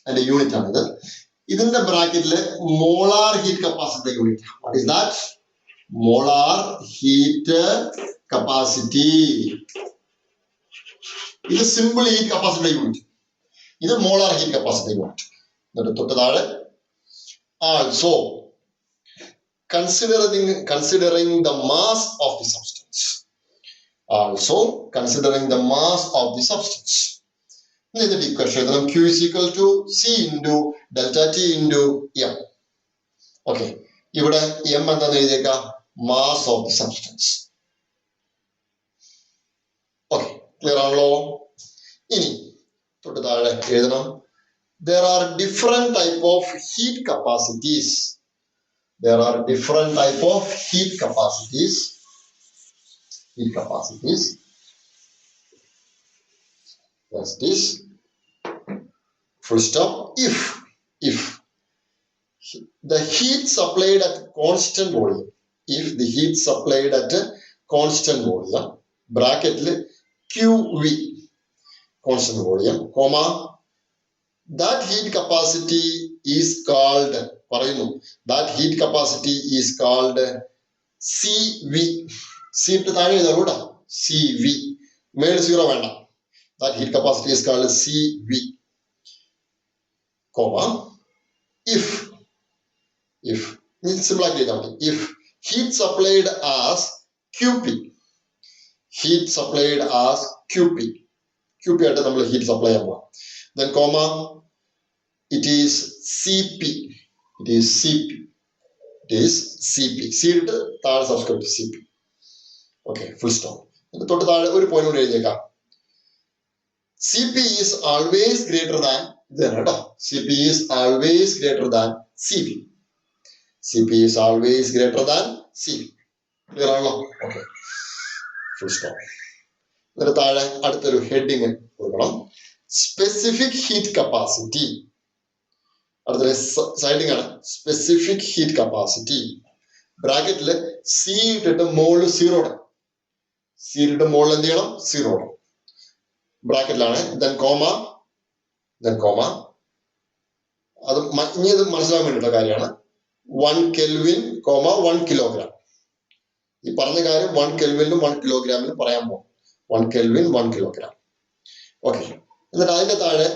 അതിന്റെ യൂണിറ്റ് ആണ് ഇത്. ഇതിന്റെ ബ്രാക്കറ്റില് molar heat capacity unit. What is that? Molar heat capacity. ഇത് സിമ്പിൾ ഹീറ്റ് കപ്പാസിറ്റി യൂണിറ്റ്, ഇത് മോളാർ ഹീറ്റ് കപ്പാസിറ്റി യൂണിറ്റ്. എന്നിട്ട് തൊട്ട് താഴെ also considering the mass of the substance. Also considering the mass of the substance. ഇതിന്റെ equation എഴുതണം. Q is equal to C into delta T into M. Okay, ഇവിടെ M എന്താന്ന് എഴുതിയേക്കാം? mass of the substance. Okay, clear ആണല്ലോ? ഇനി തൊട്ട് താഴെ എഴുതണം. There are different type of heat capacities. There are different type of heat capacities. Heat capacities. That's this. Full stop. If the heat supplied at constant volume. If the heat supplied at a constant volume, bracket QV, constant volume, comma, that heat capacity is called, that heat capacity is called CV. C to CV. Made 0 vanda. That heat capacity is called CV, comma, if means simple like that. If heat supplied as QP, heat supplied as QP at the heat supply, then comma, it is CP, it is CP, it is CP, seed third subscript CP. Okay, full stop. ഒരു point എഴുതിയേക്കാം. CP is always greater than CP is always greater than CV. CP is always greater than CV. Clear ആണല്ലോ? Okay, full stop. എന്നിട്ട് താഴെ അടുത്തൊരു heading കൊടുക്കണം. Specific heat capacity. അടുത്തൊരു siding ആണ്. Specific heat capacity ബ്രാക്കറ്റില് C ഇട്ടിട്ട് മുകളിൽ 0 ഇടണം. സി ഇട്ടിട്ട് മുകളിൽ എന്ത് ചെയ്യണം? 0 ഇടണം. ബ്രാക്കറ്റിലാണ്. then comma അത് ഇനി ഇത് മനസ്സിലാക്കാൻ വേണ്ടിയിട്ടുള്ള കാര്യമാണ്. 1 Kelvin, 1 kilogram. ഈ പറഞ്ഞ കാര്യം 1 Kelvinനും 1 kilogramനും പറയാൻ പോകും. 1 Kelvin, 1 kilogram. ഓക്കെ, എന്നിട്ട് അതിന്റെ താഴെ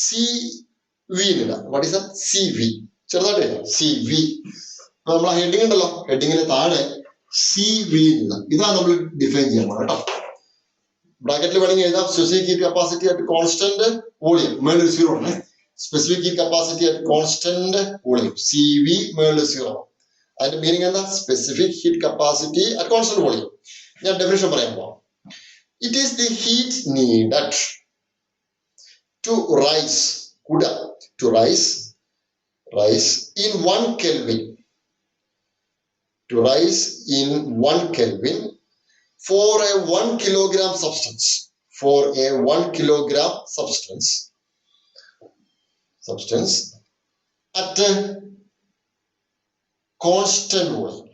CV ഇല്ല. What is that? CV. ചെറുതായിട്ട് CV. നമ്മളെ ഹെഡിങ് ഉണ്ടല്ലോ, ഹെഡിങ്ങിന് താഴെ CV ഇല്ല. ഇതാണ് നമ്മൾ ഡിഫൈൻ ചെയ്യാൻ കേട്ടോ. ബ്രാക്കറ്റിൽ വേണമെങ്കിൽ എഴുതാം specific heat capacity at constant volume, മേളിൽ 0 ആണ്. Specific heat capacity at constant volume, CV മേളിൽ 0. അതിന്റെ മീനിങ് എന്താ? Specific heat capacity at constant volume. ഞാൻ ഡെഫിനിഷൻ പറയാൻ പോവാം. It is the heat needed to rise in 1 Kelvin, for a 1 kilogram substance, at a constant volume,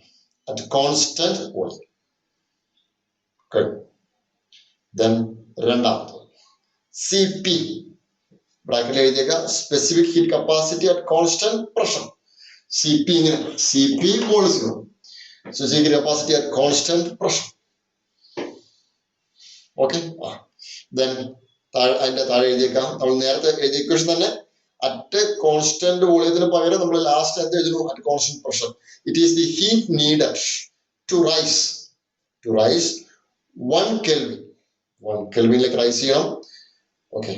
Okay. Then രണ്ടാമത്തെ CP ബ്രാക്കറ്റിൽ എഴുതിയേക്കാം. Specific heat capacity at constant pressure. CP ഇങ്ങനെ, CP mole 0, specific heat capacity at constant pressure. Okay, then അതിന്റെ താഴെ എഴുതിയേക്കാം. നമ്മൾ നേരത്തെ എഴുതിയ equation തന്നെ. അറ്റ് കോൺസ്റ്റന്റ് വോളിയത്തിന് പകരം നമ്മൾ ലാസ്റ്റ് എന്ത് എഴുതുന്നു? At constant pressure. It is the heat needed to raise 1 Kelvin. 1 Kelvinലേക്ക് റൈസ് ചെയ്യണം. Okay,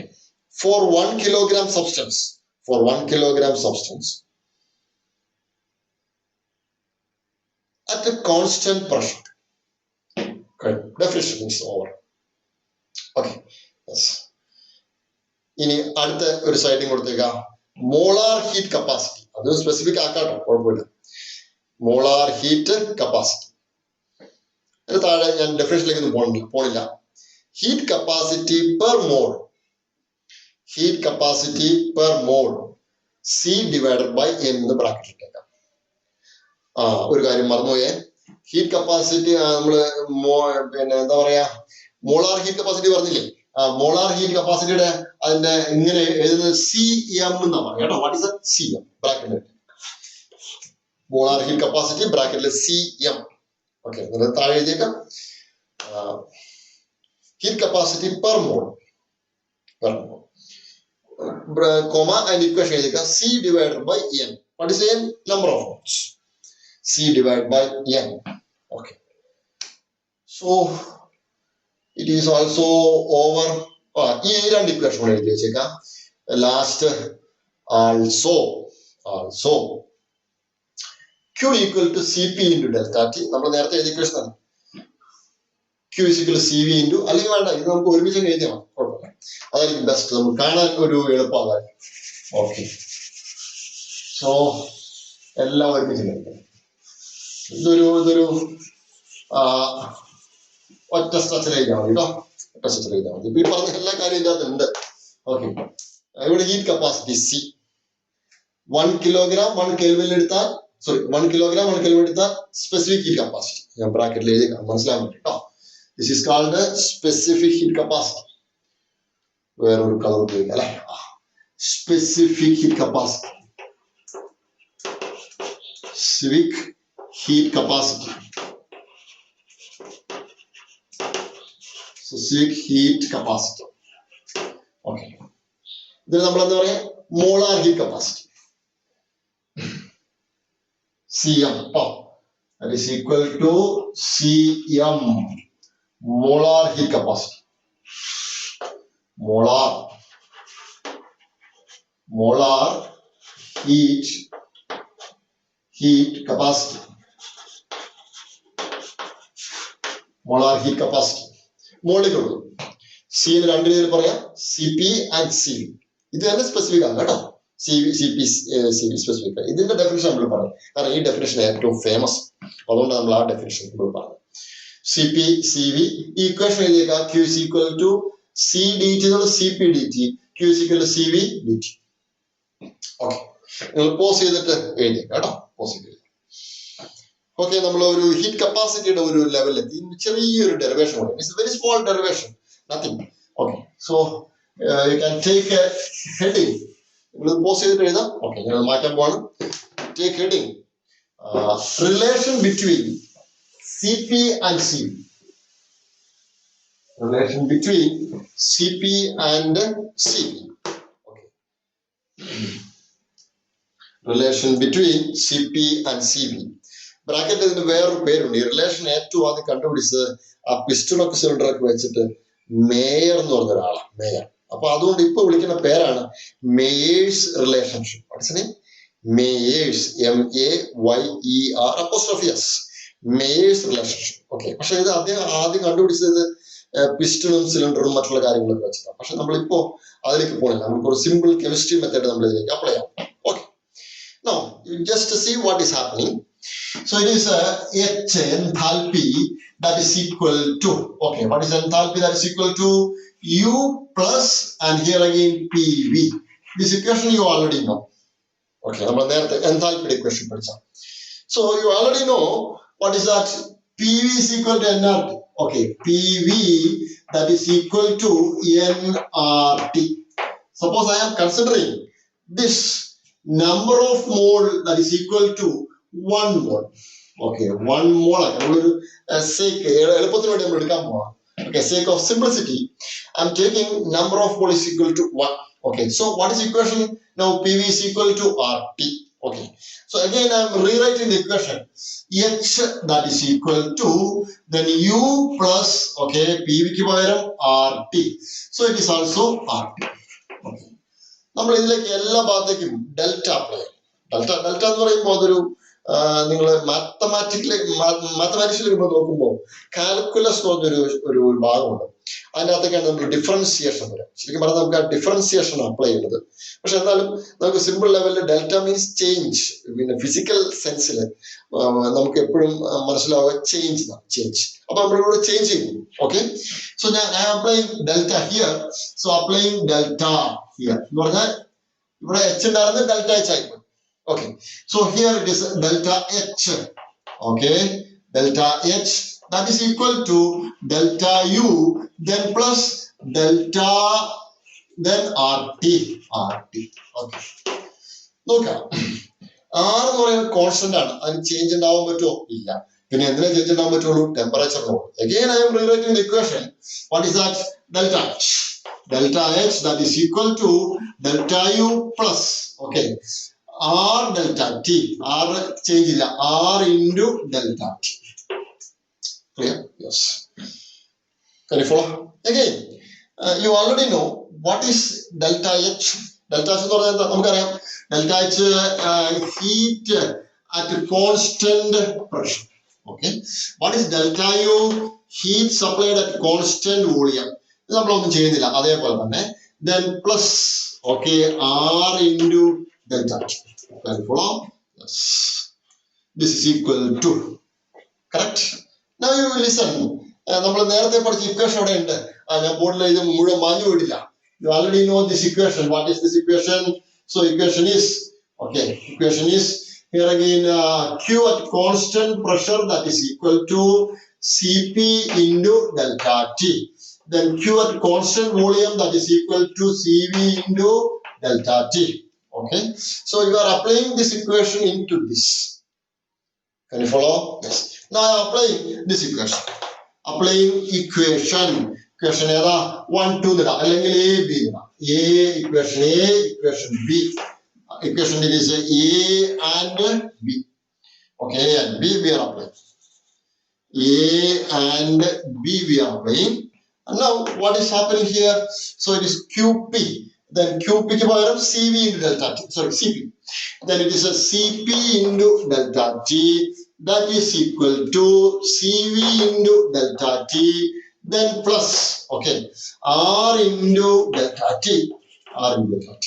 for 1 kilogram substance, at a constant pressure. Okay, definition is over. Okay, yes. ഇനി അടുത്ത ഒരു സൈഡിങ് കൊടുത്തേക്കാം. Molar heat capacity. അത് സ്പെസിഫിക് ആക്കാട്ടോ, കുഴപ്പമില്ല. Molar heat capacity. അതിന് താഴെ ഞാൻ ഡെഫിനിഷനിലേക്ക് പോണില്ല. Heat capacity per mole C divided by M എന്ന് ബ്രാക്കറ്റ് ഇട്ടേക്കാം. ഒരു കാര്യം മറന്നുപോയേ. ഹീറ്റ് കപ്പാസിറ്റി നമ്മള് എന്താ പറയാ, മോളാർ ഹീറ്റ് കപ്പാസിറ്റി പറഞ്ഞില്ലേ? മോളാർ ഹീറ്റ് കപ്പാസിറ്റിയുടെ അതിന്റെ ഇങ്ങനെ എഴുതുന്നത് CM എന്നാ പറയാം കേട്ടോ. What is CM? Bracket molar heat capacity ബ്രാക്കറ്റില് CM. ഓക്കെ, താഴെ എഴുതിയേക്കാം heat capacity per mole, comma, and equation എഴുതിയേക്കാം C divided by N. What is N? Number of moles. C divided by N. Okay, so it is also over. ഈ രണ്ട് equation കൂടെ എഴുതി വെച്ചേക്കാം. Last also Q equal to Cp into delta T. നമ്മൾ നേരത്തെ എഴുതിയ equation ആണ്. Q is equal to Cv into, അല്ലെങ്കിൽ വേണ്ട, ഇത് നമുക്ക് ഒരുമിച്ച് എഴുതിയാൽ മതി, കുഴപ്പമില്ല, അതായിരിക്കും ബെസ്റ്റ്, നമുക്ക് കാണാൻ ഒരു എളുപ്പമാണ്. ഓക്കെ, സോ എല്ലാം ഒരുമിച്ച് കഴിക്കണം. ഇതൊരു ഒറ്റ സ്ട്രക്ചർ എഴുതിയാൽ മതി കേട്ടോ, ഒറ്റ സ്ട്രക്ചർ എഴുതിയാൽ മതി. ഇപ്പൊ ഈ പറഞ്ഞ എല്ലാ കാര്യം ഇതിനകത്ത് ഉണ്ട്. ഓക്കെ, ഇവിടെ heat capacity C 1 kilogram 1 kelvin എടുത്താൽ, സോറി 1 കിലോഗ്രാം 1 കെൽവിൻ എടുത്താൽ സ്പെസിഫിക് ഹീറ്റ് കപ്പാസിറ്റി, ഞാൻ ബ്രാക്കറ്റിൽ എഴുതി മനസ്സിലാൻ പറ്റും കേട്ടോ. This is called the specific heat capacity. വേറൊരു കളർ ഉപയോഗിക്കാം അല്ലെ, specific heat capacity. Specific heat capacity. Specific heat capacity. Okay. ഇതിന് നമ്മൾ എന്താ പറയാ, molar heat capacity. Cm. That is equal to Cm. Molar heat capacity. Molar heat capacity. Molar heat capacity. മോളിക്കുള്ളൂ. C രണ്ട് രീതിയിൽ പറയാം, Cp and Cv. ഇത് തന്നെ സ്പെസിഫിക് ആണ് കേട്ടോ, Cp സ്പെസിഫിക്. ഇതിന്റെ ഡെഫിനിഷൻ നമ്മൾ പറയാം, കാരണം ഈ ഡെഫിനിഷൻ ഏറ്റവും ഫേമസ്, അതുകൊണ്ട് നമ്മൾ ആ ഡെഫിനിഷൻ നമ്മൾ പറയാം. Cp Cv equation എഴുതിയേക്കാം, Q is equal to C dt എന്നുള്ള Cp dt, Q is equal to Cv dt. Okay, നിങ്ങൾ പോസ് ചെയ്തിട്ട് എഴുതിയേക്കാം കേട്ടോ, പോസ് ചെയ്ത്. ഓക്കെ, നമ്മൾ ഒരു ഹീറ്റ് കപ്പാസിറ്റിയുടെ ഒരു ലെവലിലെത്തി, ചെറിയൊരു ഡെറിവേഷൻ ഉണ്ട്. It's very small derivation, nothing. Okay, so you can take A heading, നിങ്ങൾ പോസ് ചെയ്തിട്ട് എഴുതാം. ഓക്കെ, ഞാൻ മാറ്റാൻ പോവാണ്. Take heading relation between Cp and Cv. Relation between Cp and Cv. Okay. Relation between Cp and Cv. Bracket ഇതിന് വേറൊരു പേരുണ്ട്. ഈ റിലേഷൻ ഏറ്റവും ആദ്യം കണ്ടുപിടിച്ചത് ആ പിസ്റ്റണൊക്കെ സിലിണ്ടറൊക്കെ വെച്ചിട്ട് മേയർ എന്ന് പറഞ്ഞ ഒരാളാണ്, മേയർ. അപ്പൊ അതുകൊണ്ട് ഇപ്പൊ വിളിക്കുന്ന പേരാണ് മേയേഴ്സ് റിലേഷൻഷിപ്പ്. മനസ്സിലായി? Mayer's, MEAYER'. Mayer's relationship. Okay, പക്ഷെ ഇത് അദ്ദേഹം ആദ്യം കണ്ടുപിടിച്ചത് പിസ്റ്റണും സിലിണ്ടറും മറ്റുള്ള കാര്യങ്ങളൊക്കെ വെച്ചിട്ടാണ്. പക്ഷെ നമ്മളിപ്പോ അതിലേക്ക് പോകണില്ല, നമുക്കൊരു സിമ്പിൾ കെമിസ്ട്രി മെത്തേഡ് നമ്മൾ ഇതിലേക്ക് അപ്ലൈ ചെയ്യാം. Okay, now just see what is happening. So it is H enthalpy that is equal to, okay, what is enthalpy that is equal to U plus, and here again PV. This equation you already know. Okay, നമ്മൾ നേരത്തെ enthalpy equation പഠിച്ച. So you already know what is that. PV is equal to nRT. Okay, PV that is equal to nRT. Suppose I am considering this number of mole that is equal to 1 mole. Okay, 1 mole. നമ്മളൊരു sake എളുപ്പത്തിന് വേണ്ടി നമ്മൾ എടുക്കാൻ പോവാം. Okay, sake of simplicity, I'm taking number of mole is equal to 1. Okay, so what is equation now? PV is equal to RT. Okay, so again I am rewriting the equation. H that is equal to then U plus, okay, PV ക്ക് പകരം RT. So it is also RT. Okay, നമ്മൾ ഇതിലേക്ക് എല്ലാ ഭാഗത്തേക്കും delta apply ചെയ്യും. Delta എന്ന് പറയുമ്പോൾ അതൊരു നിങ്ങൾ മാത്തമാറ്റിക്സിൽ നോക്കുമ്പോൾ കാൽക്കുലസ് എന്ന് പറഞ്ഞൊരു ഒരു ഭാഗമുണ്ട്. അതിൻ്റെ അകത്തൊക്കെയാണ് നമ്മൾ ഡിഫറൻസിയേഷൻ വരാം. ശരിക്കും പറഞ്ഞാൽ നമുക്ക് ആ ഡിഫറൻസിയേഷൻ അപ്ലൈ ചെയ്യുന്നത്. പക്ഷെ എന്നാലും നമുക്ക് സിമ്പിൾ ലെവലിൽ ഡെൽറ്റ മീൻസ് ചേഞ്ച്. പിന്നെ ഫിസിക്കൽ സെൻസിൽ നമുക്ക് എപ്പോഴും മനസ്സിലാവുക ചേഞ്ച്. അപ്പൊ നമ്മളിവിടെ ചേഞ്ച് ചെയ്യും. ഓക്കെ, സോ ഞാൻ applying delta here. So applying delta here എന്ന് പറഞ്ഞാൽ ഇവിടെ H ഉണ്ടായിരുന്നത് ഡെൽറ്റ H ആയിപ്പോയി. Okay, so here it is delta H. Okay, delta H that is equal to delta U then plus delta then RT. Okay, നോക്കാം. R എന്ന് പറയുന്നത് constant ആണ്, അതിന് ചേഞ്ച് ഉണ്ടാവാൻ പറ്റുമോ? ഇല്ല. പിന്നെ എന്തിനാ ചേഞ്ച് ഉണ്ടാവാൻ പറ്റുള്ളൂ? ടെമ്പറേച്ചറിനോട്. Again I am rewriting the equation. What is that? Delta H. Delta H that is equal to delta U plus, okay, R delta T. R change illa, R into delta T. Clear? Yes. Can you follow? Again, you already know what is delta H. Delta H എന്ന് പറഞ്ഞാൽ നമുക്കറിയാം, delta H heat at a constant pressure. Okay. What is delta U? Heat supplied at constant volume. Then plus, okay, R into delta T. Can you follow? Yes. This is equal to, correct? Now you will listen. You already know this equation. What is this equation? So equation is, okay, equation is here again, Q at constant pressure, that is equal to Cp into delta T. Then Q at constant volume, that is equal to Cv into delta T. Okay. So you are applying this equation into this. Can you follow? Yes. Now I am applying this equation. Applying equation. Equation 1, 2, അല്ലെങ്കിൽ A, B. Equation A, equation B. Equation is A and B. Okay, and B we are applying. A and B we are applying. And now what is happening here? So it is QP. Then QP CV into delta T. Sorry, CP. Then it is a CP into delta T. That is equal to CV into delta T. Then plus, okay, R into delta T. R into delta T.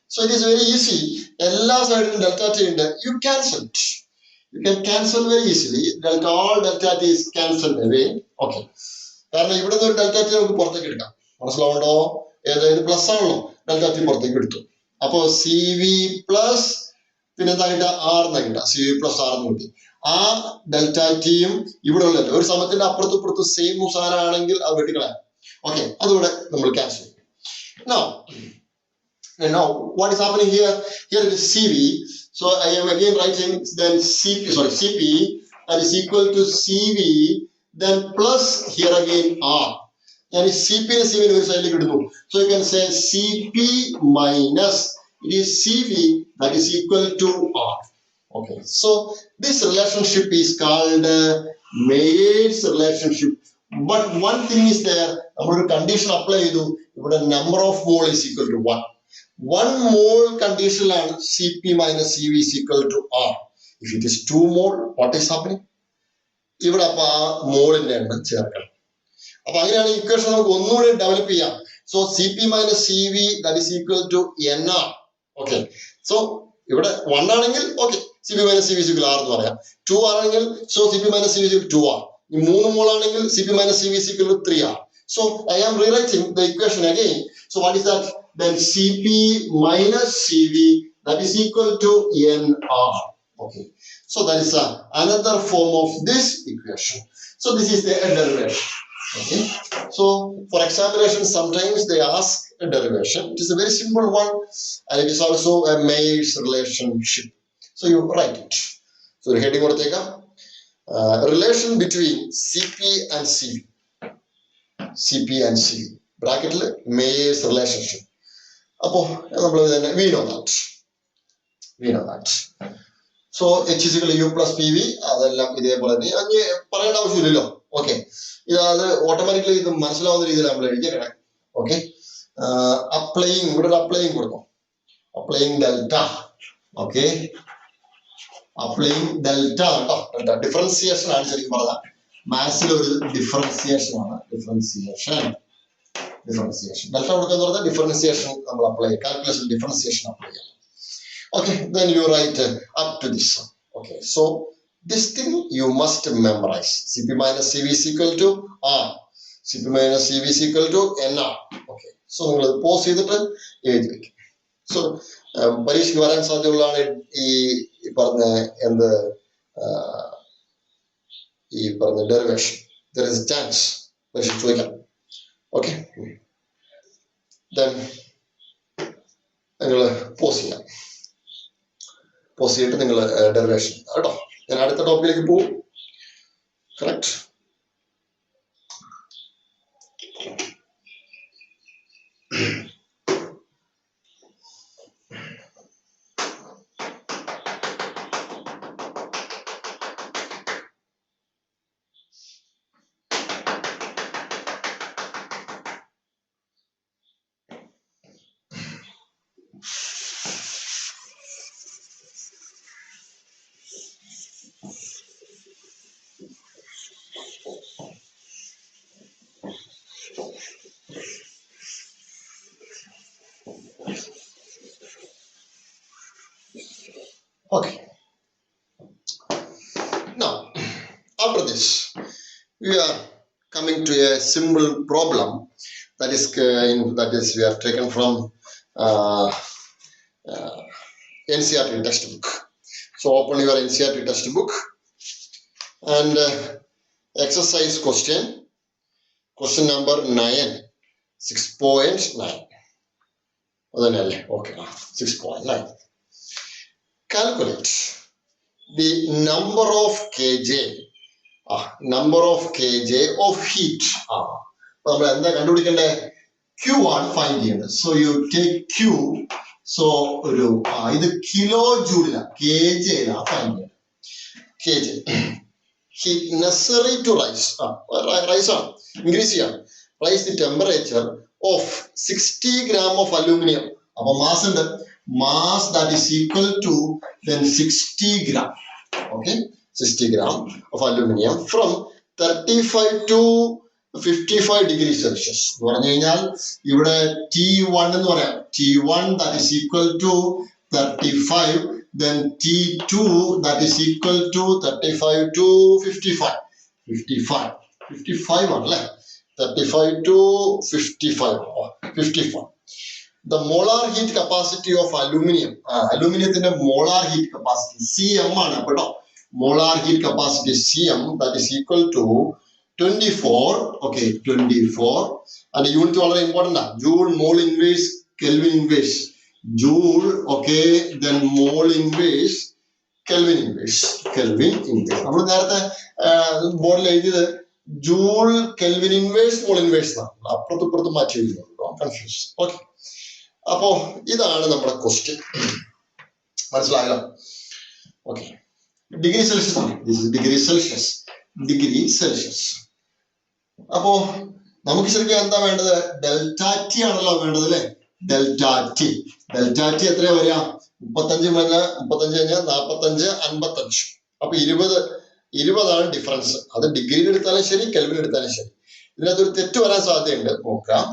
So it is very easy. All sides delta T and you cancel it. You can cancel very easily. All delta T is cancelled away. Okay. കാരണം ഇവിടെ നിന്ന് ഒരു delta T നമുക്ക് പുറത്തേക്ക് എടുക്കാം. മനസ്സിലാവുണ്ടോ? ഏതായത് plus ആണല്ലോ, delta T പുറത്തേക്ക് എടുത്തു. അപ്പോൾ സി വി പ്ലസ് പിന്നെ എന്താ ആർ എന്നാ കിട്ടാം. സി വി പ്ലസ് ആർ എന്ന് കിട്ടി. ആ ഡെൽറ്റ ടിയും ഇവിടെ ഉള്ളല്ലോ ഒരു സമയത്തിന്റെ അപ്പുറത്തും ഇപ്പുറത്തും സെയിം സാധനമാണെങ്കിൽ അത് വെട്ടിക്കളയാം. ഓക്കെ, അതുകൂടെ നമ്മൾ ക്യാൻസൽ ചെയ്യും. Now what is happening here? Here it is CV. So I am again writing then CP, that is equal to CV, then plus here again R. And CP and CV in side. So you can say CP minus it is CV, that is equal to R. Okay, so this relationship is called Mayer's relationship. But one thing is there, our condition apply to the number of mole is equal to 1. 1 mole condition and Cp minus Cv is equal to R. If it is 2 mole, what is happening? ഇവിടെ അപ്പൊ ആ മോളിന്റെ എണ്ണം ചേർക്കണം. അപ്പൊ അങ്ങനെയാണ് equation നമുക്ക് ഒന്നുകൂടെ develop ചെയ്യാം. So C P minus C V that is equal to N R. Okay, so ഇവിടെ 1 ആണെങ്കിൽ okay C P minus C V equal R എന്ന് പറയാം. 2 ആണെങ്കിൽ so C P minus C V equal 2 R. 3 മോളാണെങ്കിൽ C P minus C V equal 3 R. So I am rewriting the equation again. So what is that? Then Cp minus Cv, that is equal to Nr. Okay. So that is another form of this equation. So this is the derivation. Okay. So for examination, sometimes they ask a derivation. It is a very simple one, and it is also a Mayer's relationship. So you write it. So the heading would take relation between Cp and Cv. Cp and Cv. Bracket Mayer's relationship. We know that. So H is equal to U plus PV. Okay. Automatically okay. Applying delta. Okay. Applying delta. Differentiation. Mass differentiation. Delta differentiation apply. Calculation differentiation apply. Okay, then you write up to this. Okay, so this thing you must memorize. Cp minus Cv is equal to R. Cp minus Cv is equal to Nr. Okay, so we will pause it. So, പരീക്ഷയ്ക്ക് വരാൻ സാധ്യതയുള്ളതാണ് ഈ പറഞ്ഞ derivation. There is a chance പരീക്ഷയ്ക്ക് ചോദിക്കാം. Okay, then നിങ്ങൾ pose ചെയ്യാം. Pose ചെയ്തിട്ട് നിങ്ങൾ ഡെറിവേഷൻ കേട്ടോ. ഞാൻ അടുത്ത ടോപ്പിക്കിലേക്ക് പോകും. Correct. Okay. Now, after this, we are coming to a simple problem that is we have taken from NCERT textbook. So open your NCERT textbook and exercise question number 9, 6.9. Okay, 6.9. Calculate the number of kJ of heat. നമ്മൾ എന്താ കണ്ടുപിടിക്കണ്ടേ? Q ആണ് find ചെയ്യേണ്ടത്. So you take Q. So ഇത് kilo ജൂളിലാണ്, kJ ലാണ് find ചെയ്യേണ്ടത്. kJ heat necessary to rise ആണ്, increase ചെയ്യാണ്. Rise the temperature of 60 gram of aluminum. അപ്പോൾ മാസ് ഉണ്ട്, mass that is equal to then 60 gram. Okay, 60 gram of aluminum from 35 to 55 degrees Celsius. എന്ന് പറഞ്ഞു കഴിഞ്ഞാൽ ഇവിടെ T1 എന്ന് പറയാം. T1 that is equal to 35, then T2 that is equal to 35 to 55. 55 ആണല്ലേ, 35 to 55. The molar heat capacity of aluminum. Aluminum molar heat capacity Cm ആണ് കേട്ടോ. Molar heat capacity Cm that is equal to 24. Okay, 24. And unit വളരെ important ആണ്. Joule, mole inverse, Kelvin inverse. Joule, okay, then mole inverse, Kelvin inverse. നമ്മൾ നേരത്തെ ബോർഡിൽ എഴുതിയത് joule, kelvin inverse, mole inverse ആണ്. അപ്പുറത്തും മാറ്റി എഴുതുന്നു, കൺഫ്യൂസ്. ഓക്കെ, അപ്പോ ഇതാണ് നമ്മുടെ ക്വസ്റ്റ്യൻ. മനസ്സിലായല്ലോ? ഓക്കെ, ഡിഗ്രി സെൽഷ്യസ് ആണ്. This is degree Celsius. അപ്പോ നമുക്ക് ശരിക്കും എന്താ വേണ്ടത്? ഡെൽറ്റ ടി ആണല്ലോ വേണ്ടത് അല്ലേ? ഡെൽറ്റ ടി എത്രയാ വരിക? 35 കഴിഞ്ഞാൽ 45, 55. അപ്പൊ 20 ഡിഫറൻസ്. അത് ഡിഗ്രിയിൽ എടുത്താലും ശരി, കെൽവിൻ എടുത്താലും ശരി. ഇതിനകത്തൊരു തെറ്റ് വരാൻ സാധ്യതയുണ്ട്. നോക്കാം,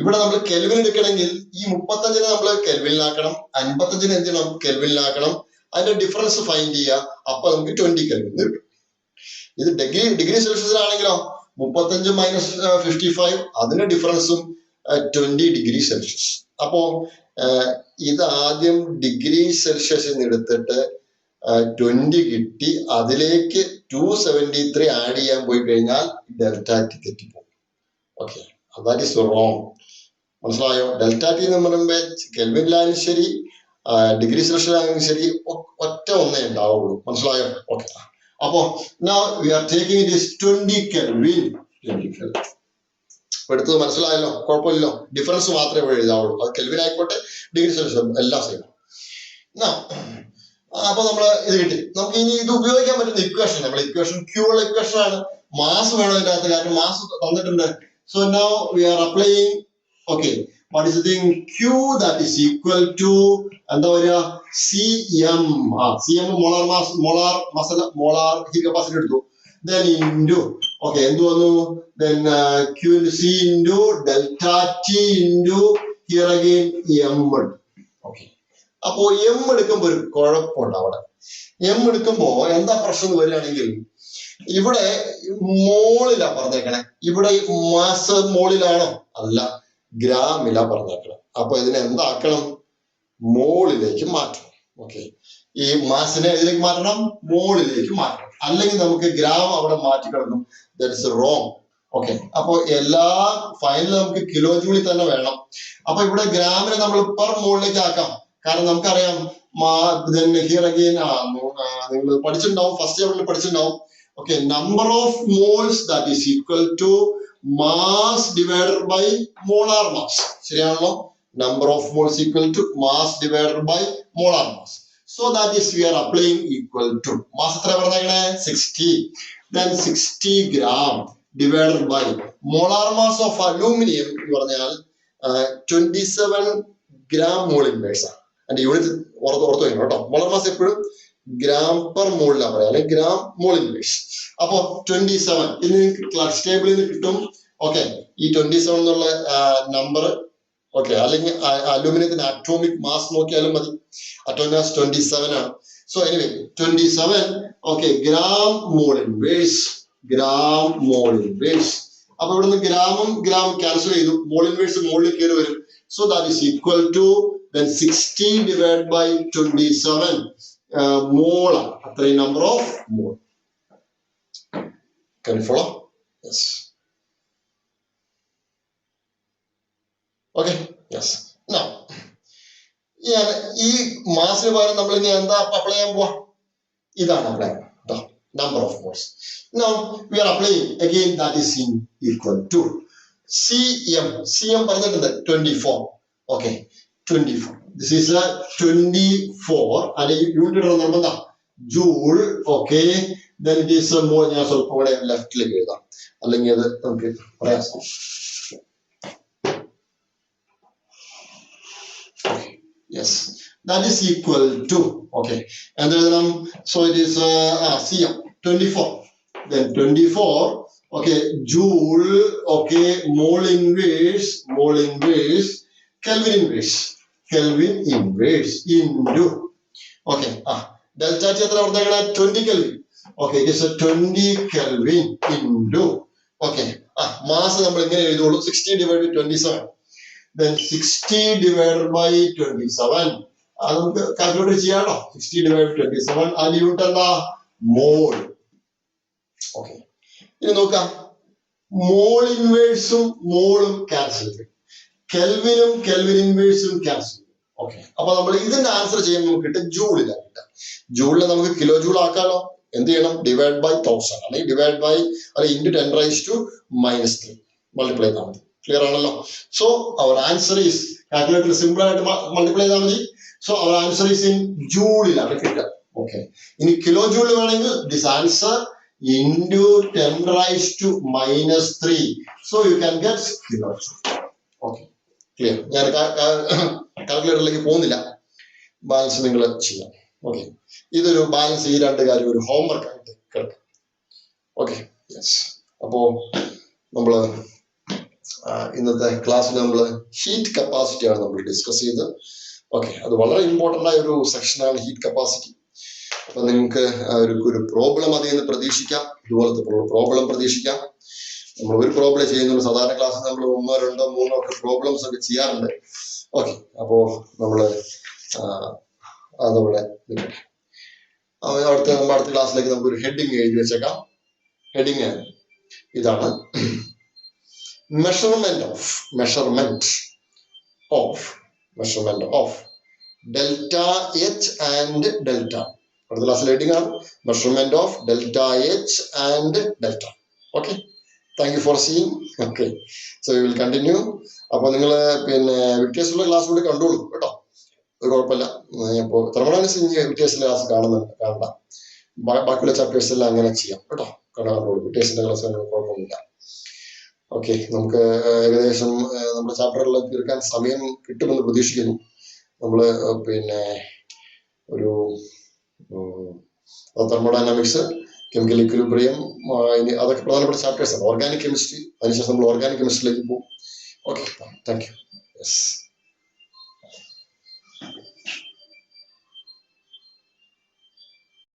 ഇവിടെ നമ്മൾ കെൽവിൻ എടുക്കണമെങ്കിൽ ഈ 35 നമ്മൾ കെൽവിനിലാക്കണം, 55 എന്ത് ചെയ്യണം? കെൽവിനിലാക്കണം. അതിന്റെ ഡിഫറൻസ് ഫൈൻഡ് ചെയ്യുക. അപ്പൊ നമുക്ക് 20 കെൽവിൻ കിട്ടും. ഇത് ഡിഗ്രി സെൽഷ്യസിലാണെങ്കിലോ 35 മൈനസ് 55, അതിന്റെ ഡിഫറൻസും 20 ഡിഗ്രി സെൽഷ്യസ്. അപ്പോ ഇത് ആദ്യം ഡിഗ്രി സെൽഷ്യസിൽ നിന്ന് എടുത്തിട്ട് 20 കിട്ടി, അതിലേക്ക് 273 ആഡ് ചെയ്യാൻ പോയി കഴിഞ്ഞാൽ ഡെൽറ്റ ടി തെറ്റിപ്പോകും. Okay, that is wrong. മനസ്സിലായോ? ഡെൽറ്റ ടി എന്ന് പറയുമ്പോൾ കെൽവിനിലായാലും ശരി, ഡിഗ്രി സെൽഷ്യസിലായാലും ശരി, ഒറ്റ ഒന്നേ ഉണ്ടാവുള്ളൂ. മനസ്സിലായോ? ഓക്കെ, അപ്പോ now we are taking it is 20 Kelvin. എടുത്തത് മനസ്സിലായല്ലോ? കുഴപ്പമില്ലല്ലോ, ഡിഫറൻസ് മാത്രമേ എഴുതാവുള്ളൂ. അത് കെൽവിൻ ആയിക്കോട്ടെ, ഡിഗ്രി സെൽഷ്യസ്, എല്ലാം സെയിം. അപ്പൊ നമ്മള് ഇത് കിട്ടി. നമുക്ക് ഇനി ഇത് ഉപയോഗിക്കാൻ പറ്റുന്ന ഇക്വേഷൻ, നമ്മുടെ ഇക്വേഷൻ Q ഉള്ള ഇക്വേഷൻ ആണ്. മാസ് വേണം ഇതിന്റെ അകത്ത്, കാരണം മാസ് തന്നിട്ടുണ്ട്. So now we R applying. Okay, what is the thing? Q that is equal to എന്താ പറയുക? Cm. Cm molar mass, molar heat capacity എടുത്തു. Then into, okay, എന്ത് വന്നു? Then Q into C into delta T into here again M. Okay, അപ്പോ M എടുക്കുമ്പോ ഒരു കുഴപ്പമുണ്ട്. അവിടെ എം എടുക്കുമ്പോ എന്താ പ്രശ്നം വരികയാണെങ്കിൽ, ഇവിടെ മോളിലാ പറഞ്ഞേക്കണേ. ഇവിടെ മാസ് മോളിലാണോ? അല്ല, ഗ്രാമിലാ പറഞ്ഞേക്കണേ. അപ്പൊ ഇതിനെ എന്താക്കണം? മോളിലേക്ക് മാറ്റണം. ഓക്കെ, ഈ മാസിനെ ഇതിലേക്ക് മാറ്റണം, മോളിലേക്ക് മാറ്റണം. അല്ലെങ്കിൽ നമുക്ക് ഗ്രാം അവിടെ മാറ്റിക്കിടക്കും. That is wrong. ഓക്കെ, അപ്പൊ എല്ലാ ഫൈനൽ നമുക്ക് കിലോ ജൂളിൽ തന്നെ വേണം. അപ്പൊ ഇവിടെ ഗ്രാമിനെ നമ്മൾ പെർ മോളിലേക്ക് ആക്കാം. കാരണം നമുക്കറിയാം ഹിയർ അഗെയിൻ നിങ്ങൾ പഠിച്ചിട്ടുണ്ടാവും, ഫസ്റ്റ് ചാപ്റ്ററിൽ പഠിച്ചിട്ടുണ്ടാവും. Okay, number of moles that is equal to mass divided by molar mass. ശരിയാണല്ലോ? Number of moles equal to mass divided by molar mass. So that is we are applying equal to mass എത്ര പറഞ്ഞേക്കണേ? 60. Then 60 gram divided by molar mass of aluminum എന്ന് പറഞ്ഞാൽ 27 gram mole inverse ആണ്. അതിന്റെ unit ഓർത്ത് വയ്ക്കണം കേട്ടോ. Molar mass എപ്പോഴും gram per മോളിലാണ് പറയാം, അല്ലെങ്കിൽ ഗ്രാം മോൾ ഇൻവേഴ്സ്. അപ്പൊ 27 ഇത് നിങ്ങൾക്ക് ടേബിളിൽ നിന്ന് കിട്ടും. ഓക്കെ, ഈ 27 എന്നുള്ള നമ്പർ. ഓക്കെ, അല്ലെങ്കിൽ അലൂമിനിയത്തിന്റെ അറ്റോമിക് മാസ് നോക്കിയാലും മതി. അറ്റോമിക് മാസ് 27 ആണ്. So anyway, 27, okay, gram mole inverse, gram mole inverse. അപ്പോൾ ഇവിടുന്ന് ഗ്രാമും ക്യാൻസൽ ചെയ്തു, mole inverse മുകളിൽ കയറി വരും. So that is equal to then 60 divided by 27 mole. അത്രയും number of mole. Can you follow? Yes. Okay. Yes. Now, ഈ മാസിന് പകരം നമ്മൾ ഇനി എന്താ അപ്ലൈ ചെയ്യാൻ പോവാ? ഇതാണ് അപ്ലൈ ചെയ്യാം. Number of moles. Now we are applying again, that is in equal to cm പറഞ്ഞിട്ടുണ്ട് 24. Okay, 24. This is a 24 and unit നമ്മൾ എന്താ joule. Okay, then it is more. ഞാൻ സ്വല്പം കൂടെ ലെഫ്റ്റിലേക്ക് എഴുതാം, അല്ലെങ്കിൽ അത് നമുക്ക് പ്രയാസം. Yes, that is equal to, okay, and then so it is cm 24, then 24, okay, joule, okay, mole inverse, Kelvin inverse into, okay, delta T എത്ര പറഞ്ഞാൽ 20 Kelvin, okay, it is a 20 Kelvin into, okay, mass നമ്മൾ ഇങ്ങനെ എഴുതുള്ളൂ 60 divided by 27. Then 60 divided by 27. നമുക്ക് calculate ചെയ്യാമല്ലോ. 60 divided by 27 and unit എന്താ? മോൾ. Okay, ഇനി നോക്കാം. മോൾ ഇൻവേഴ്സും മോളും ക്യാൻസൽ ചെയ്യും, കെൽവിൻ ഇൻവേഴ്സും ക്യാൻസൽ ചെയ്യും. ഓക്കെ, അപ്പൊ നമ്മൾ ഇതിന്റെ ആൻസർ ചെയ്യാൻ നമുക്ക് കിട്ടും ജൂളിലാണ് കിട്ടുക. ജൂളിനെ നമുക്ക് കിലോ ജൂൾ ആക്കാലോ. എന്ത് ചെയ്യണം? ഡിവൈഡ് ബൈ 1000 അല്ലെങ്കിൽ ഡിവൈഡ് ബൈ ഇൻറ്റു 10⁻³ മൾട്ടിപ്ലൈ ചെയ്താൽ മതി. ക്ലിയർ ആണല്ലോ? So our answer is, calculator simple ആയിട്ട് മൾട്ടിപ്ലൈ ചെയ്താൽ മതി. So our answer is in ജൂളിലാണ് കിട്ടുക. ഓക്കെ, ഇനി കിലോ ജൂളിൽ വേണമെങ്കിൽ this answer into 10⁻³ so you can get kilo joule. Okay, clear? ഞാൻ കാൽക്കുലേറ്ററിലേക്ക് പോകുന്നില്ല, ബാലൻസ് നിങ്ങൾ ചെയ്യാം. ഓക്കെ, ഇതൊരു ബാലൻസ്, ഈ രണ്ട് കാര്യം ഒരു ഹോംവർക്ക് ആയിട്ട് കേൾക്കാം. Okay, yes. അപ്പോ നമ്മള് ഇന്നത്തെ ക്ലാസ്സിൽ നമ്മൾ ഹീറ്റ് കപ്പാസിറ്റി ആണ് നമ്മൾ ഡിസ്കസ് ചെയ്തത്. ഓക്കെ, അത് വളരെ ഇമ്പോർട്ടൻ്റ് ആയ ഒരു സെക്ഷനാണ് ഹീറ്റ് കപ്പാസിറ്റി. അപ്പൊ നിങ്ങൾക്ക് ഒരു പ്രോബ്ലം അതിൽ നിന്ന് പ്രതീക്ഷിക്കാം, ഇതുപോലത്തെ പ്രോബ്ലം പ്രതീക്ഷിക്കാം. നമ്മൾ ഒരു പ്രോബ്ലം ചെയ്യുന്നുള്ളൂ. സാധാരണ ക്ലാസ്സിൽ നമ്മൾ 1, 2, 3 ഒക്കെ പ്രോബ്ലംസ് ഒക്കെ ചെയ്യാറുണ്ട്. ഓക്കെ, അപ്പോ നമ്മള് അതവിടെ നിൽക്കട്ടെ. അടുത്ത ക്ലാസ്സിലേക്ക് നമുക്കൊരു ഹെഡിങ് എഴുതി വെച്ചേക്കാം. ഹെഡിങ് ഇതാണ്: measurement of delta H and delta. അടുത്ത ക്ലാസ്സിൽ ഹെഡിങ് ആണ് measurement of delta H and delta. Okay, thank you for seeing. Okay, so we will continue. അപ്പൊ നിങ്ങൾ പിന്നെ വിക്ടേഴ്സിലുള്ള ക്ലാസ് കൂടി കണ്ടോളൂ കേട്ടോ, ഒരു കുഴപ്പമില്ല. അപ്പോൾ തെർമോഡൈനാമിക്സ് വിക്ടേഴ്സിന്റെ ക്ലാസ് കാണണ്ട, ബാക്കിയുള്ള ചാപ്റ്റേഴ്സ് എല്ലാം അങ്ങനെ ചെയ്യാം കേട്ടോ. കണ്ടോളൂ, വിക്ടേഴ്സിന്റെ ക്ലാസ് കുഴപ്പമൊന്നുമില്ല. ഓക്കെ, നമുക്ക് ഏകദേശം നമ്മുടെ ചാപ്റ്ററുകൾ തീർക്കാൻ സമയം കിട്ടുമെന്ന് പ്രതീക്ഷിക്കുന്നു. നമ്മള് പിന്നെ ഒരു തെർമോഡൈനാമിക്സ്, കെമിക്കൽ ഇക്വിലിബ്രിയം, ഇനി അതൊക്കെ പ്രധാനപ്പെട്ട ചാപ്റ്റേഴ്സ് ആണ്. ഓർഗാനിക് കെമിസ്ട്രി, അതിനുശേഷം നമ്മൾ ഓർഗാനിക് കെമിസ്ട്രിയിലേക്ക് പോകും. Okay, thank you. യെസ്.